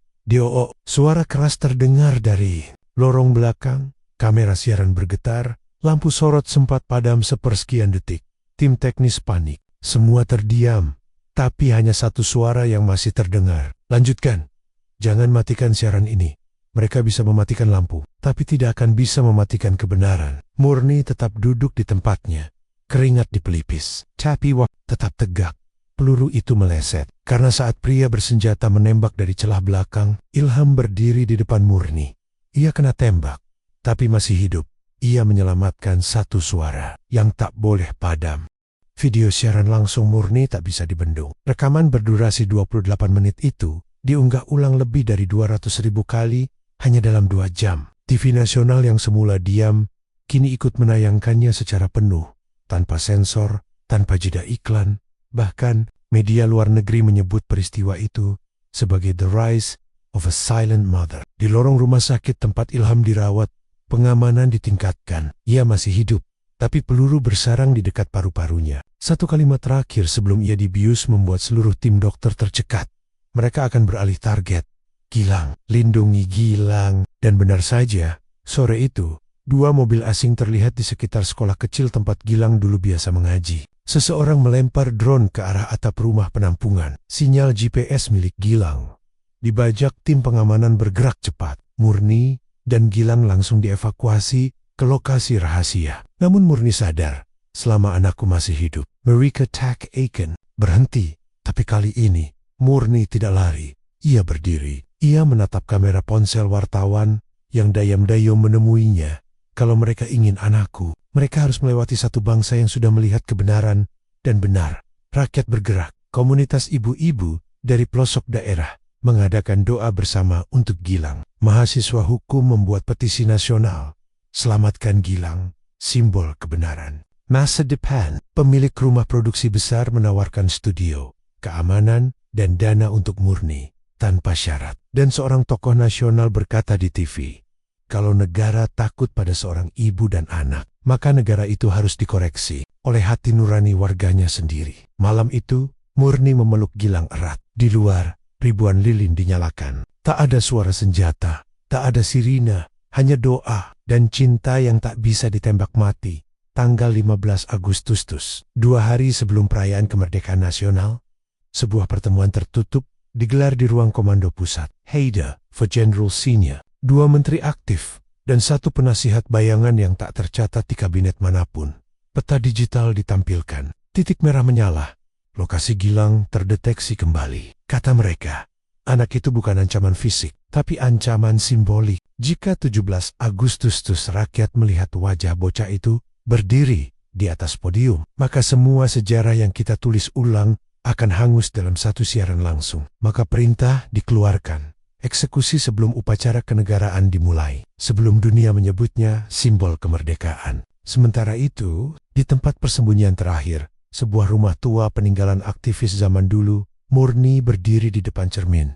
Speaker 1: suara keras terdengar dari lorong belakang. Kamera siaran bergetar, lampu sorot sempat padam sepersekian detik. Tim teknis panik, semua terdiam. Tapi hanya satu suara yang masih terdengar. Lanjutkan, jangan matikan siaran ini. Mereka bisa mematikan lampu, tapi tidak akan bisa mematikan kebenaran. Murni tetap duduk di tempatnya, keringat di pelipis. Tapi waktu tetap tegak. Peluru itu meleset, karena saat pria bersenjata menembak dari celah belakang, Ilham berdiri di depan Murni. Ia kena tembak, tapi masih hidup. Ia menyelamatkan satu suara yang tak boleh padam. Video siaran langsung Murni tak bisa dibendung. Rekaman berdurasi 28 menit itu diunggah ulang lebih dari 200.000 kali hanya dalam 2 jam. TV nasional yang semula diam, kini ikut menayangkannya secara penuh, tanpa sensor, tanpa jeda iklan. Bahkan, media luar negeri menyebut peristiwa itu sebagai The Rise of a Silent Mother. Di lorong rumah sakit tempat Ilham dirawat, pengamanan ditingkatkan. Ia masih hidup, tapi peluru bersarang di dekat paru-parunya. Satu kalimat terakhir sebelum ia dibius membuat seluruh tim dokter tercekat. Mereka akan beralih target. Gilang, lindungi Gilang. Dan benar saja, sore itu, 2 mobil asing terlihat di sekitar sekolah kecil tempat Gilang dulu biasa mengaji. Seseorang melempar drone ke arah atap rumah penampungan. Sinyal GPS milik Gilang dibajak. Tim pengamanan bergerak cepat. Murni dan Gilang langsung dievakuasi ke lokasi rahasia. Namun Murni sadar, selama anakku masih hidup. Marika Tak Aiken berhenti, tapi kali ini Murni tidak lari. Ia berdiri. Ia menatap kamera ponsel wartawan yang dayam-dayam menemuinya. Kalau mereka ingin anakku, mereka harus melewati satu bangsa yang sudah melihat kebenaran dan benar. Rakyat bergerak. Komunitas ibu-ibu dari pelosok daerah mengadakan doa bersama untuk Gilang. Mahasiswa hukum membuat petisi nasional. Selamatkan Gilang, simbol kebenaran. Masa depan, pemilik rumah produksi besar menawarkan studio, keamanan, dan dana untuk Murni, tanpa syarat. Dan seorang tokoh nasional berkata di TV, kalau negara takut pada seorang ibu dan anak, maka negara itu harus dikoreksi oleh hati nurani warganya sendiri. Malam itu, Murni memeluk Gilang erat. Di luar, ribuan lilin dinyalakan. Tak ada suara senjata, tak ada sirine, hanya doa dan cinta yang tak bisa ditembak mati. Tanggal 15 Agustus, 2 hari sebelum perayaan kemerdekaan nasional, sebuah pertemuan tertutup digelar di ruang komando pusat. Haida for General Senior. 2 menteri aktif, dan satu penasihat bayangan yang tak tercatat di kabinet manapun. Peta digital ditampilkan. Titik merah menyala. Lokasi Gilang terdeteksi kembali. Kata mereka, anak itu bukan ancaman fisik, tapi ancaman simbolik. Jika 17 Agustus rakyat melihat wajah bocah itu berdiri di atas podium, maka semua sejarah yang kita tulis ulang akan hangus dalam satu siaran langsung. Maka perintah dikeluarkan. Eksekusi sebelum upacara kenegaraan dimulai. Sebelum dunia menyebutnya simbol kemerdekaan. Sementara itu, di tempat persembunyian terakhir, sebuah rumah tua peninggalan aktivis zaman dulu, Murni berdiri di depan cermin.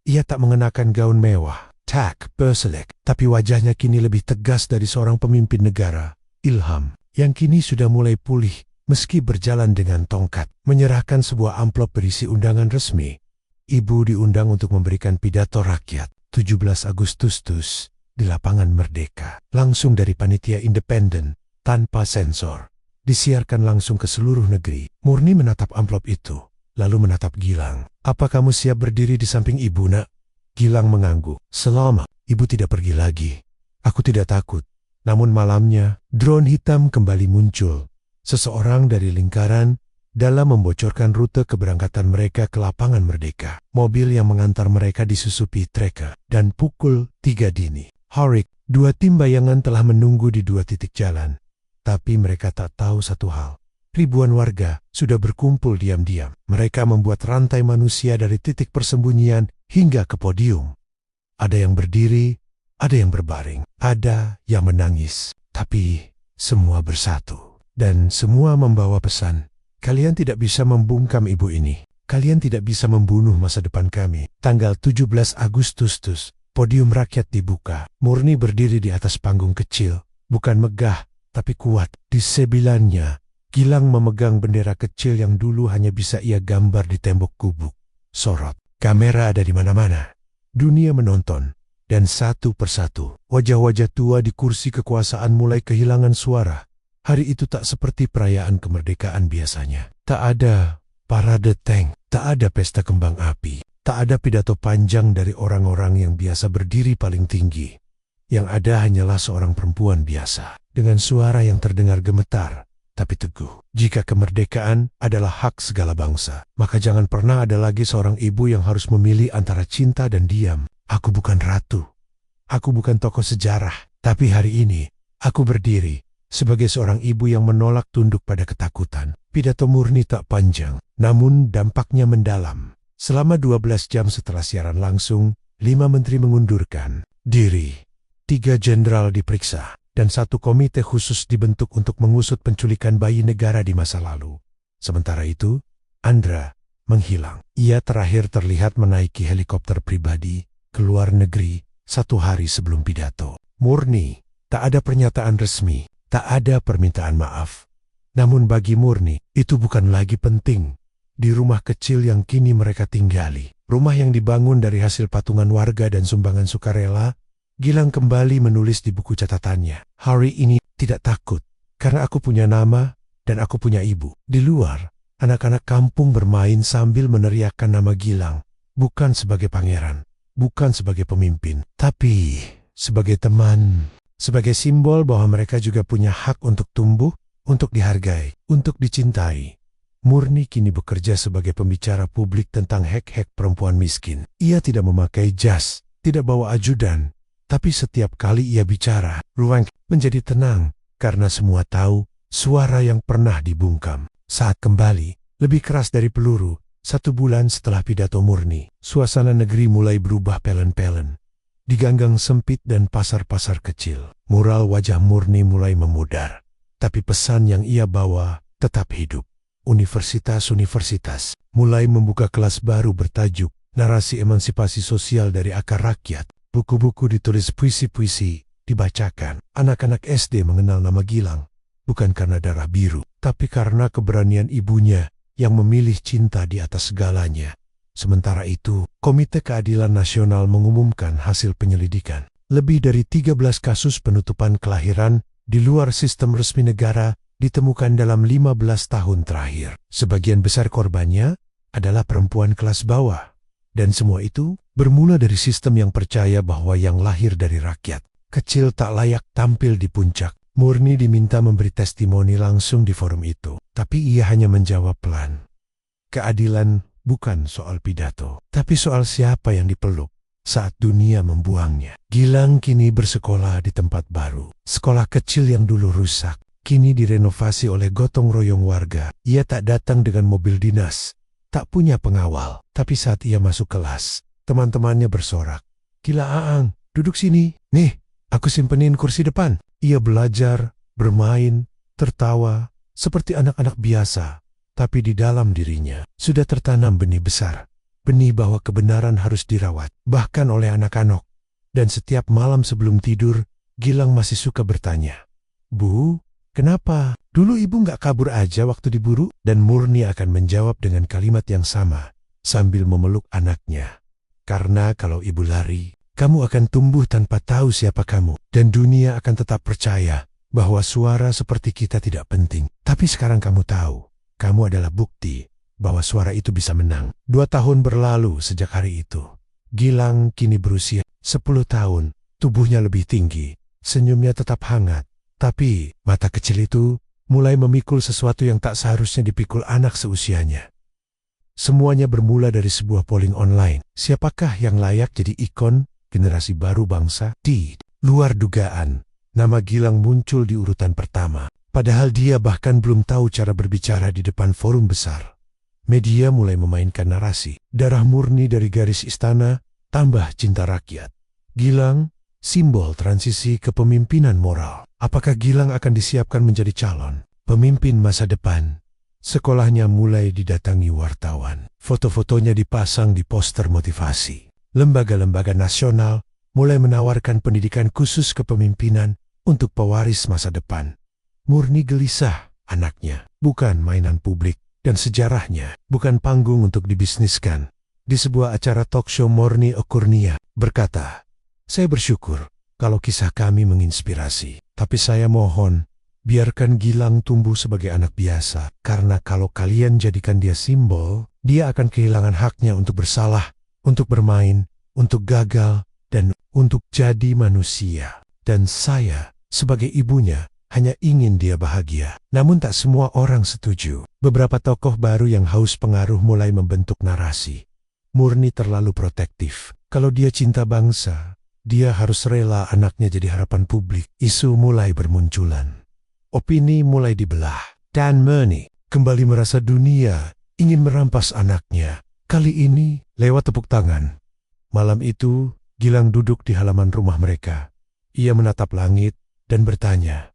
Speaker 1: Ia tak mengenakan gaun mewah, tak berselek, tapi wajahnya kini lebih tegas dari seorang pemimpin negara, Ilham, yang kini sudah mulai pulih meski berjalan dengan tongkat, menyerahkan sebuah amplop berisi undangan resmi. Ibu diundang untuk memberikan pidato rakyat 17 Agustus di Lapangan Merdeka, langsung dari panitia independen, tanpa sensor. Disiarkan langsung ke seluruh negeri. Murni menatap amplop itu, lalu menatap Gilang. Apa kamu siap berdiri di samping ibu, nak? Gilang mengangguk. Selama ibu tidak pergi lagi, aku tidak takut. Namun malamnya, drone hitam kembali muncul. Seseorang dari lingkaran dalam membocorkan rute keberangkatan mereka ke Lapangan Merdeka. Mobil yang mengantar mereka disusupi tracker. Dan pukul 3 dini, Horik, 2 tim bayangan telah menunggu di 2 titik jalan. Tapi mereka tak tahu satu hal. Ribuan warga sudah berkumpul diam-diam. Mereka membuat rantai manusia dari titik persembunyian hingga ke podium. Ada yang berdiri, ada yang berbaring, ada yang menangis. Tapi semua bersatu. Dan semua membawa pesan. Kalian tidak bisa membungkam ibu ini. Kalian tidak bisa membunuh masa depan kami. Tanggal 17 Agustus, podium rakyat dibuka. Murni berdiri di atas panggung kecil. Bukan megah, tapi kuat. Di sebelahnya, Gilang memegang bendera kecil yang dulu hanya bisa ia gambar di tembok gubuk. Sorot. Kamera ada di mana-mana. Dunia menonton. Dan satu persatu, wajah-wajah tua di kursi kekuasaan mulai kehilangan suara. Hari itu tak seperti perayaan kemerdekaan biasanya. Tak ada parade tank, tak ada pesta kembang api, tak ada pidato panjang dari orang-orang yang biasa berdiri paling tinggi. Yang ada hanyalah seorang perempuan biasa, dengan suara yang terdengar gemetar, tapi teguh. Jika kemerdekaan adalah hak segala bangsa, maka jangan pernah ada lagi seorang ibu yang harus memilih antara cinta dan diam. Aku bukan ratu, aku bukan tokoh sejarah, tapi hari ini, aku berdiri sebagai seorang ibu yang menolak tunduk pada ketakutan. Pidato Murni tak panjang, namun dampaknya mendalam. Selama 12 jam setelah siaran langsung, 5 menteri mengundurkan diri, 3 jenderal diperiksa, dan 1 komite khusus dibentuk untuk mengusut penculikan bayi negara di masa lalu. Sementara itu, Andra menghilang. Ia terakhir terlihat menaiki helikopter pribadi ke luar negeri 1 hari sebelum pidato. Murni, tak ada pernyataan resmi. Tak ada permintaan maaf. Namun bagi Murni, itu bukan lagi penting. Di rumah kecil yang kini mereka tinggali, rumah yang dibangun dari hasil patungan warga dan sumbangan sukarela, Gilang kembali menulis di buku catatannya. Hari ini tidak takut, karena aku punya nama dan aku punya ibu. Di luar, anak-anak kampung bermain sambil meneriakkan nama Gilang. Bukan sebagai pangeran, bukan sebagai pemimpin, tapi sebagai teman. Sebagai simbol bahwa mereka juga punya hak untuk tumbuh, untuk dihargai, untuk dicintai. Murni kini bekerja sebagai pembicara publik tentang hak-hak perempuan miskin. Ia tidak memakai jas, tidak bawa ajudan, tapi setiap kali ia bicara, ruang menjadi tenang karena semua tahu suara yang pernah dibungkam. Saat kembali, lebih keras dari peluru, 1 bulan setelah pidato Murni, suasana negeri mulai berubah pelen-pelen. Di ganggang sempit dan pasar-pasar kecil, mural wajah Murni mulai memudar. Tapi pesan yang ia bawa tetap hidup. Universitas-universitas mulai membuka kelas baru bertajuk Narasi Emansipasi Sosial dari Akar Rakyat. Buku-buku ditulis puisi-puisi, dibacakan. Anak-anak SD mengenal nama Gilang, bukan karena darah biru, tapi karena keberanian ibunya yang memilih cinta di atas segalanya. Sementara itu, Komite Keadilan Nasional mengumumkan hasil penyelidikan. Lebih dari 13 kasus penutupan kelahiran di luar sistem resmi negara ditemukan dalam 15 tahun terakhir. Sebagian besar korbannya adalah perempuan kelas bawah. Dan semua itu bermula dari sistem yang percaya bahwa yang lahir dari rakyat kecil tak layak tampil di puncak. Murni diminta memberi testimoni langsung di forum itu, tapi ia hanya menjawab pelan. Keadilan bukan soal pidato, tapi soal siapa yang dipeluk saat dunia membuangnya. Gilang kini bersekolah di tempat baru. Sekolah kecil yang dulu rusak, kini direnovasi oleh gotong royong warga. Ia tak datang dengan mobil dinas, tak punya pengawal. Tapi saat ia masuk kelas, teman-temannya bersorak, "Gila Aang, duduk sini. Nih, aku simpenin kursi depan." Ia belajar, bermain, tertawa, seperti anak-anak biasa. Tapi di dalam dirinya sudah tertanam benih besar. Benih bahwa kebenaran harus dirawat, bahkan oleh anak-anak. Dan setiap malam sebelum tidur, Gilang masih suka bertanya, "Bu, kenapa? Dulu ibu nggak kabur aja waktu diburu?" Dan Murni akan menjawab dengan kalimat yang sama, sambil memeluk anaknya. "Karena kalau ibu lari, kamu akan tumbuh tanpa tahu siapa kamu. Dan dunia akan tetap percaya bahwa suara seperti kita tidak penting. Tapi sekarang kamu tahu, kamu adalah bukti bahwa suara itu bisa menang." 2 tahun berlalu sejak hari itu. Gilang kini berusia 10 tahun, tubuhnya lebih tinggi, senyumnya tetap hangat. Tapi mata kecil itu mulai memikul sesuatu yang tak seharusnya dipikul anak seusianya. Semuanya bermula dari sebuah polling online. Siapakah yang layak jadi ikon generasi baru bangsa? Di luar dugaan, nama Gilang muncul di urutan pertama. Padahal dia bahkan belum tahu cara berbicara di depan forum besar. Media mulai memainkan narasi. Darah murni dari garis istana, tambah cinta rakyat. Gilang, simbol transisi kepemimpinan moral. Apakah Gilang akan disiapkan menjadi calon pemimpin masa depan? Sekolahnya mulai didatangi wartawan. Foto-fotonya dipasang di poster motivasi. Lembaga-lembaga nasional mulai menawarkan pendidikan khusus kepemimpinan untuk pewaris masa depan. Murni gelisah, anaknya bukan mainan publik, dan sejarahnya bukan panggung untuk dibisniskan. Di sebuah acara talk show, Murni Okurnia berkata, "Saya bersyukur kalau kisah kami menginspirasi, tapi saya mohon biarkan Gilang tumbuh sebagai anak biasa, karena kalau kalian jadikan dia simbol, dia akan kehilangan haknya untuk bersalah, untuk bermain, untuk gagal, dan untuk jadi manusia. Dan saya, sebagai ibunya, hanya ingin dia bahagia." Namun tak semua orang setuju. Beberapa tokoh baru yang haus pengaruh mulai membentuk narasi. Murni terlalu protektif. Kalau dia cinta bangsa, dia harus rela anaknya jadi harapan publik. Isu mulai bermunculan. Opini mulai dibelah. Dan Murni kembali merasa dunia ingin merampas anaknya. Kali ini lewat tepuk tangan. Malam itu, Gilang duduk di halaman rumah mereka. Ia menatap langit dan bertanya,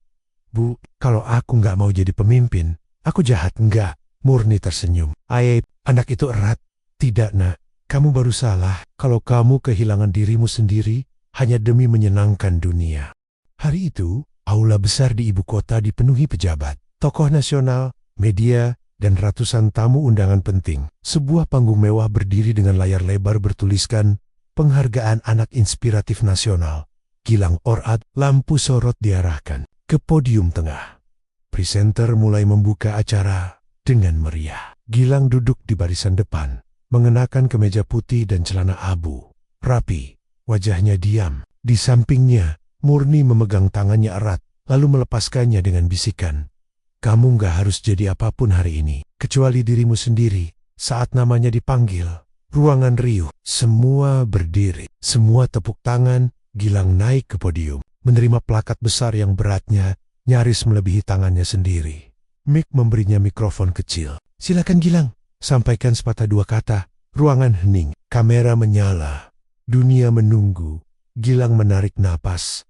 Speaker 1: "Bu, kalau aku nggak mau jadi pemimpin, aku jahat nggak?" Murni tersenyum. "Aib, anak itu erat." "Tidak, nak. Kamu baru salah kalau kamu kehilangan dirimu sendiri hanya demi menyenangkan dunia." Hari itu, aula besar di ibu kota dipenuhi pejabat, tokoh nasional, media, dan ratusan tamu undangan penting. Sebuah panggung mewah berdiri dengan layar lebar bertuliskan, "Penghargaan Anak Inspiratif Nasional, Gilang Orad." Lampu sorot diarahkan ke podium tengah. Presenter mulai membuka acara dengan meriah. Gilang duduk di barisan depan, mengenakan kemeja putih dan celana abu. Rapi, wajahnya diam. Di sampingnya, Murni memegang tangannya erat, lalu melepaskannya dengan bisikan, "Kamu nggak harus jadi apapun hari ini, kecuali dirimu sendiri." Saat namanya dipanggil, ruangan riuh. Semua berdiri, semua tepuk tangan. Gilang naik ke podium, menerima plakat besar yang beratnya nyaris melebihi tangannya sendiri. Mick memberinya mikrofon kecil. "Silakan Gilang, sampaikan sepatah dua kata." Ruangan hening, kamera menyala, dunia menunggu. Gilang menarik napas.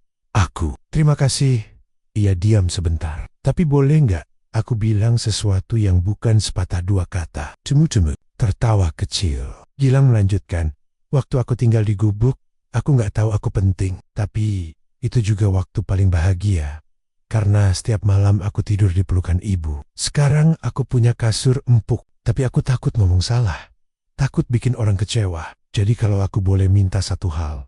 Speaker 1: Terima kasih." Ia diam sebentar. "Tapi boleh nggak aku bilang sesuatu yang bukan sepatah dua kata?" Cemut-cemut, tertawa kecil. Gilang melanjutkan, "Waktu aku tinggal di gubuk, aku nggak tahu aku penting. Tapi itu juga waktu paling bahagia. Karena setiap malam aku tidur di pelukan ibu. Sekarang aku punya kasur empuk, tapi aku takut ngomong salah. Takut bikin orang kecewa. Jadi kalau aku boleh minta satu hal,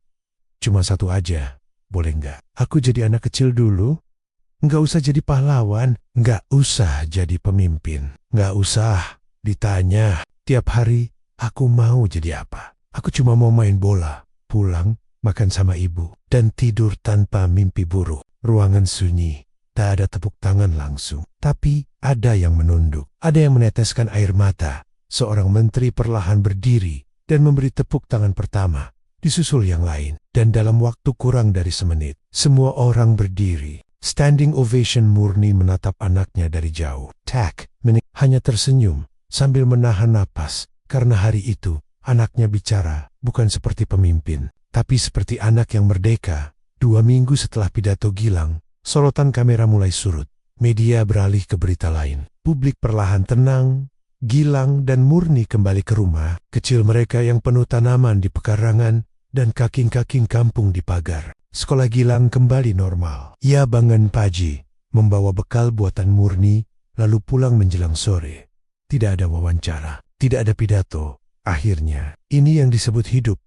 Speaker 1: cuma satu aja, boleh nggak? Aku jadi anak kecil dulu. Nggak usah jadi pahlawan, nggak usah jadi pemimpin, nggak usah ditanya tiap hari aku mau jadi apa. Aku cuma mau main bola, pulang, makan sama ibu, dan tidur tanpa mimpi buruk. Ruangan sunyi, tak ada tepuk tangan langsung. Tapi ada yang menunduk, ada yang meneteskan air mata. Seorang menteri perlahan berdiri dan memberi tepuk tangan pertama, disusul yang lain. Dan dalam waktu kurang dari semenit, semua orang berdiri. Standing ovation. Murni menatap anaknya dari jauh. Tak, hanya tersenyum sambil menahan napas. Karena hari itu, anaknya bicara bukan seperti pemimpin, tapi seperti anak yang merdeka. 2 minggu setelah pidato Gilang, sorotan kamera mulai surut. Media beralih ke berita lain. Publik perlahan tenang. Gilang dan Murni kembali ke rumah kecil mereka yang penuh tanaman di pekarangan dan kaking-kaking kampung di pagar. Sekolah Gilang kembali normal. Ia bangun pagi, membawa bekal buatan Murni, lalu pulang menjelang sore. Tidak ada wawancara, tidak ada pidato. Akhirnya, ini yang disebut hidup,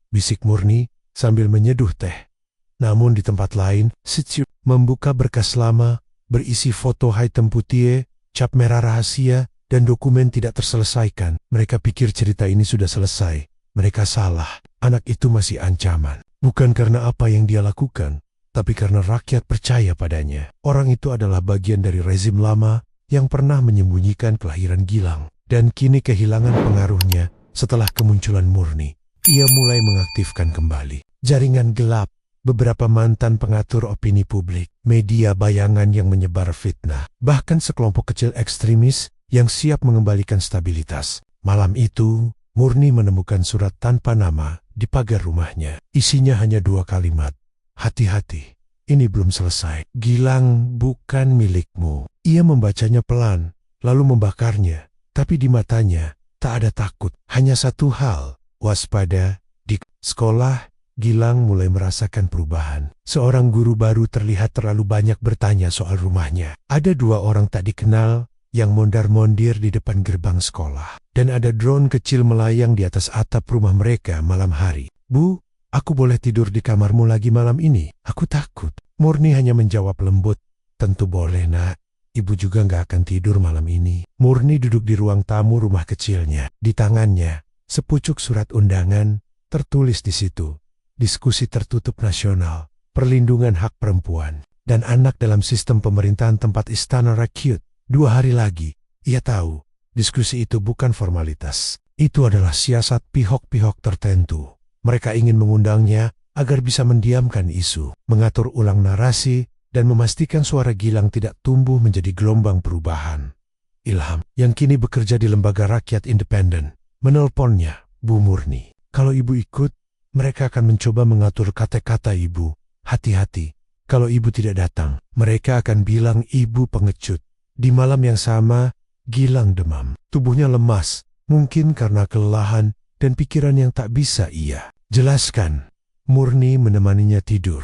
Speaker 1: bisik Murni sambil menyeduh teh. Namun di tempat lain, Sityu membuka berkas lama, berisi foto hitam putih, cap merah rahasia, dan dokumen tidak terselesaikan. Mereka pikir cerita ini sudah selesai. Mereka salah. Anak itu masih ancaman. Bukan karena apa yang dia lakukan, tapi karena rakyat percaya padanya. Orang itu adalah bagian dari rezim lama yang pernah menyembunyikan kelahiran Gilang. Dan kini kehilangan pengaruhnya setelah kemunculan Murni. Ia mulai mengaktifkan kembali jaringan gelap, beberapa mantan pengatur opini publik, media bayangan yang menyebar fitnah, bahkan sekelompok kecil ekstremis yang siap mengembalikan stabilitas. Malam itu, Murni menemukan surat tanpa nama di pagar rumahnya. Isinya hanya 2 kalimat. Hati-hati, ini belum selesai. Gilang bukan milikmu. Ia membacanya pelan, lalu membakarnya. Tapi di matanya, tak ada takut. Hanya satu hal, waspada. Di sekolah, Gilang mulai merasakan perubahan. Seorang guru baru terlihat terlalu banyak bertanya soal rumahnya. Ada 2 orang tak dikenal yang mondar-mondir di depan gerbang sekolah. Dan ada drone kecil melayang di atas atap rumah mereka malam hari. Bu, aku boleh tidur di kamarmu lagi malam ini? Aku takut. Murni hanya menjawab lembut. Tentu boleh, nak. Ibu juga nggak akan tidur malam ini. Murni duduk di ruang tamu rumah kecilnya. Di tangannya, sepucuk surat undangan, tertulis di situ. Diskusi tertutup nasional, perlindungan hak perempuan, dan anak dalam sistem pemerintahan tempat istana rakyat. 2 hari lagi, ia tahu, diskusi itu bukan formalitas. Itu adalah siasat pihak-pihak tertentu. Mereka ingin mengundangnya agar bisa mendiamkan isu, mengatur ulang narasi, dan memastikan suara Gilang tidak tumbuh menjadi gelombang perubahan. Ilham, yang kini bekerja di Lembaga Rakyat Independen, menelponnya, Bu Murni. Kalau ibu ikut, mereka akan mencoba mengatur kata-kata ibu. Hati-hati, kalau ibu tidak datang, mereka akan bilang ibu pengecut. Di malam yang sama, Gilang demam. Tubuhnya lemas, mungkin karena kelelahan dan pikiran yang tak bisa ia jelaskan. Murni menemaninya tidur,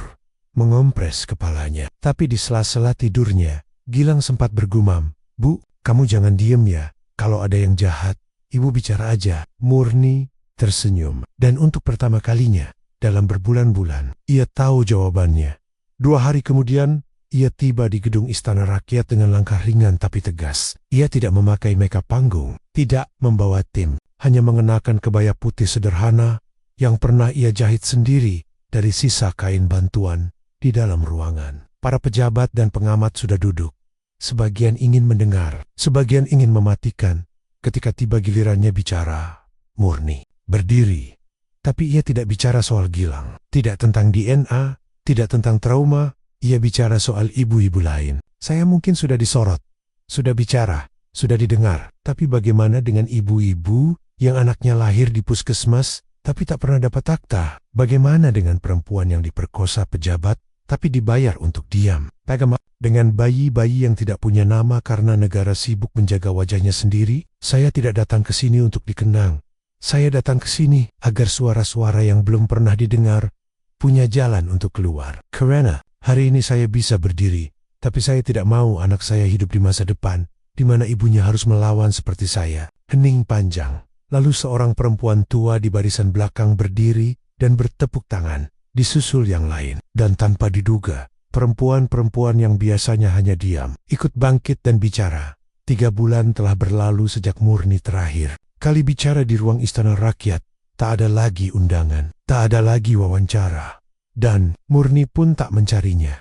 Speaker 1: mengompres kepalanya. Tapi di sela-sela tidurnya, Gilang sempat bergumam, Bu, kamu jangan diem ya. Kalau ada yang jahat, ibu bicara aja. Murni tersenyum. Dan untuk pertama kalinya, dalam berbulan-bulan, ia tahu jawabannya. 2 hari kemudian, ia tiba di gedung Istana Rakyat dengan langkah ringan tapi tegas. Ia tidak memakai makeup panggung, tidak membawa tim, hanya mengenakan kebaya putih sederhana yang pernah ia jahit sendiri dari sisa kain bantuan di dalam ruangan. Para pejabat dan pengamat sudah duduk. Sebagian ingin mendengar, sebagian ingin mematikan. Ketika tiba gilirannya bicara, Murni berdiri. Tapi ia tidak bicara soal Gilang, tidak tentang DNA, tidak tentang trauma. Ia bicara soal ibu-ibu lain. Saya mungkin sudah disorot, sudah bicara, sudah didengar. Tapi bagaimana dengan ibu-ibu yang anaknya lahir di puskesmas tapi tak pernah dapat akta? Bagaimana dengan perempuan yang diperkosa pejabat tapi dibayar untuk diam? Bagaimana dengan bayi-bayi yang tidak punya nama karena negara sibuk menjaga wajahnya sendiri? Saya tidak datang ke sini untuk dikenang. Saya datang ke sini agar suara-suara yang belum pernah didengar punya jalan untuk keluar. Karena hari ini saya bisa berdiri, tapi saya tidak mau anak saya hidup di masa depan, di mana ibunya harus melawan seperti saya. Hening panjang. Lalu seorang perempuan tua di barisan belakang berdiri dan bertepuk tangan, disusul yang lain. Dan tanpa diduga, perempuan-perempuan yang biasanya hanya diam, ikut bangkit dan bicara. 3 bulan telah berlalu sejak Murni terakhir kali bicara di ruang Istana Rakyat. Tak ada lagi undangan, tak ada lagi wawancara. Dan Murni pun tak mencarinya.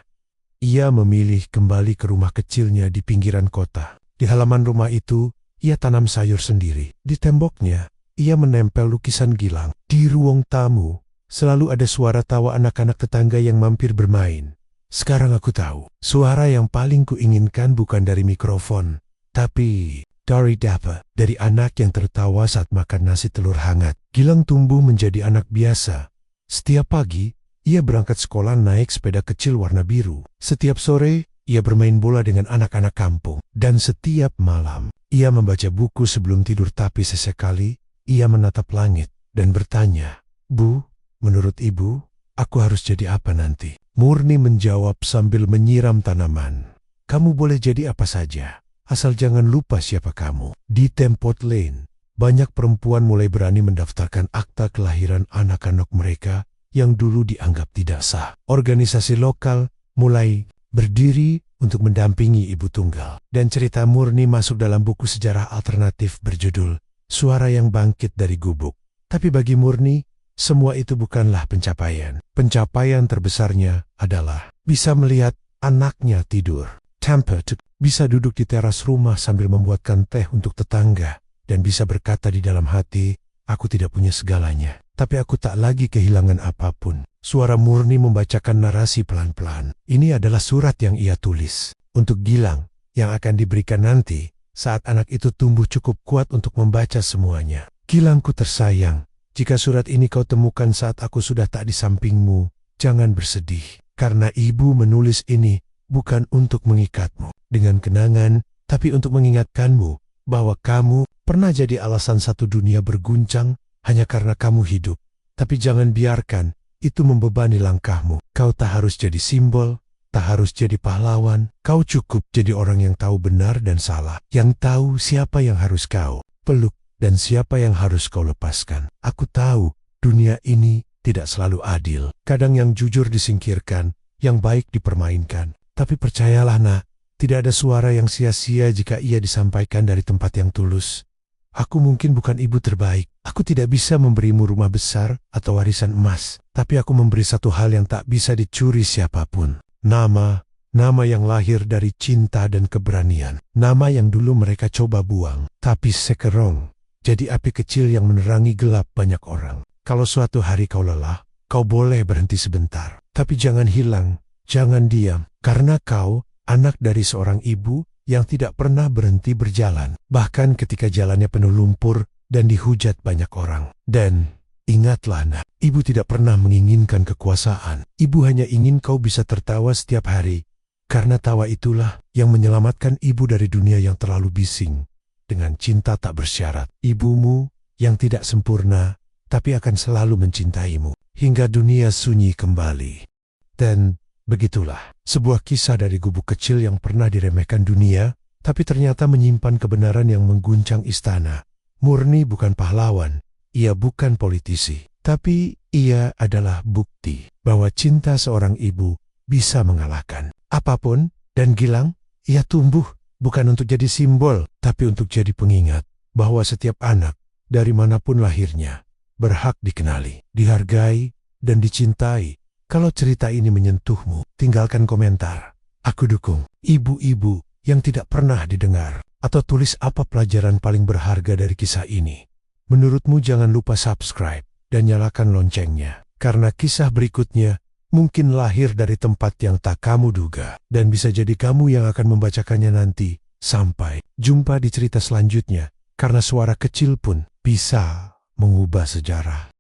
Speaker 1: Ia memilih kembali ke rumah kecilnya di pinggiran kota. Di halaman rumah itu, ia tanam sayur sendiri. Di temboknya, ia menempel lukisan Gilang. Di ruang tamu, selalu ada suara tawa anak-anak tetangga yang mampir bermain. Sekarang aku tahu, suara yang paling kuinginkan bukan dari mikrofon, tapi dari dapur, dari anak yang tertawa saat makan nasi telur hangat. Gilang tumbuh menjadi anak biasa. Setiap pagi, ia berangkat sekolah naik sepeda kecil warna biru. Setiap sore, ia bermain bola dengan anak-anak kampung. Dan setiap malam, ia membaca buku sebelum tidur, tapi sesekali, ia menatap langit dan bertanya, "Bu, menurut ibu, aku harus jadi apa nanti?" Murni menjawab sambil menyiram tanaman, "Kamu boleh jadi apa saja, asal jangan lupa siapa kamu." Di Tempot Lane, banyak perempuan mulai berani mendaftarkan akta kelahiran anak-anak mereka yang dulu dianggap tidak sah. Organisasi lokal mulai berdiri untuk mendampingi ibu tunggal. Dan cerita Murni masuk dalam buku sejarah alternatif berjudul Suara yang Bangkit dari Gubuk. Tapi bagi Murni, semua itu bukanlah pencapaian. Pencapaian terbesarnya adalah bisa melihat anaknya tidur. Tempot bisa duduk di teras rumah sambil membuatkan teh untuk tetangga dan bisa berkata di dalam hati, "Aku tidak punya segalanya, tapi aku tak lagi kehilangan apapun." Suara Murni membacakan narasi pelan-pelan. Ini adalah surat yang ia tulis untuk Gilang yang akan diberikan nanti saat anak itu tumbuh cukup kuat untuk membaca semuanya. "Gilangku tersayang, jika surat ini kau temukan saat aku sudah tak di sampingmu, jangan bersedih, karena ibu menulis ini bukan untuk mengikatmu dengan kenangan, tapi untuk mengingatkanmu bahwa kamu pernah jadi alasan satu dunia berguncang hanya karena kamu hidup. Tapi jangan biarkan itu membebani langkahmu. Kau tak harus jadi simbol, tak harus jadi pahlawan. Kau cukup jadi orang yang tahu benar dan salah, yang tahu siapa yang harus kau peluk dan siapa yang harus kau lepaskan. Aku tahu dunia ini tidak selalu adil. Kadang yang jujur disingkirkan, yang baik dipermainkan. Tapi percayalah nak, tidak ada suara yang sia-sia jika ia disampaikan dari tempat yang tulus. Aku mungkin bukan ibu terbaik. Aku tidak bisa memberimu rumah besar atau warisan emas. Tapi aku memberi satu hal yang tak bisa dicuri siapapun. Nama yang lahir dari cinta dan keberanian. Nama yang dulu mereka coba buang. Tapi sekarang jadi api kecil yang menerangi gelap banyak orang. Kalau suatu hari kau lelah, kau boleh berhenti sebentar. Tapi jangan hilang, jangan diam. Karena kau anak dari seorang ibu yang tidak pernah berhenti berjalan, bahkan ketika jalannya penuh lumpur dan dihujat banyak orang. Dan ingatlah nak, ibu tidak pernah menginginkan kekuasaan. Ibu hanya ingin kau bisa tertawa setiap hari, karena tawa itulah yang menyelamatkan ibu dari dunia yang terlalu bising. Dengan cinta tak bersyarat, ibumu yang tidak sempurna, tapi akan selalu mencintaimu, hingga dunia sunyi kembali. Dan begitulah, sebuah kisah dari gubuk kecil yang pernah diremehkan dunia, tapi ternyata menyimpan kebenaran yang mengguncang istana. Murni bukan pahlawan, ia bukan politisi, tapi ia adalah bukti bahwa cinta seorang ibu bisa mengalahkan apapun. Dan Gilang, ia tumbuh bukan untuk jadi simbol, tapi untuk jadi pengingat bahwa setiap anak, dari manapun lahirnya, berhak dikenali, dihargai, dan dicintai. Kalau cerita ini menyentuhmu, tinggalkan komentar. Aku dukung ibu-ibu yang tidak pernah didengar. Atau tulis apa pelajaran paling berharga dari kisah ini. Menurutmu jangan lupa subscribe dan nyalakan loncengnya. Karena kisah berikutnya mungkin lahir dari tempat yang tak kamu duga. Dan bisa jadi kamu yang akan membacakannya nanti. Sampai jumpa di cerita selanjutnya. Karena suara kecil pun bisa mengubah sejarah.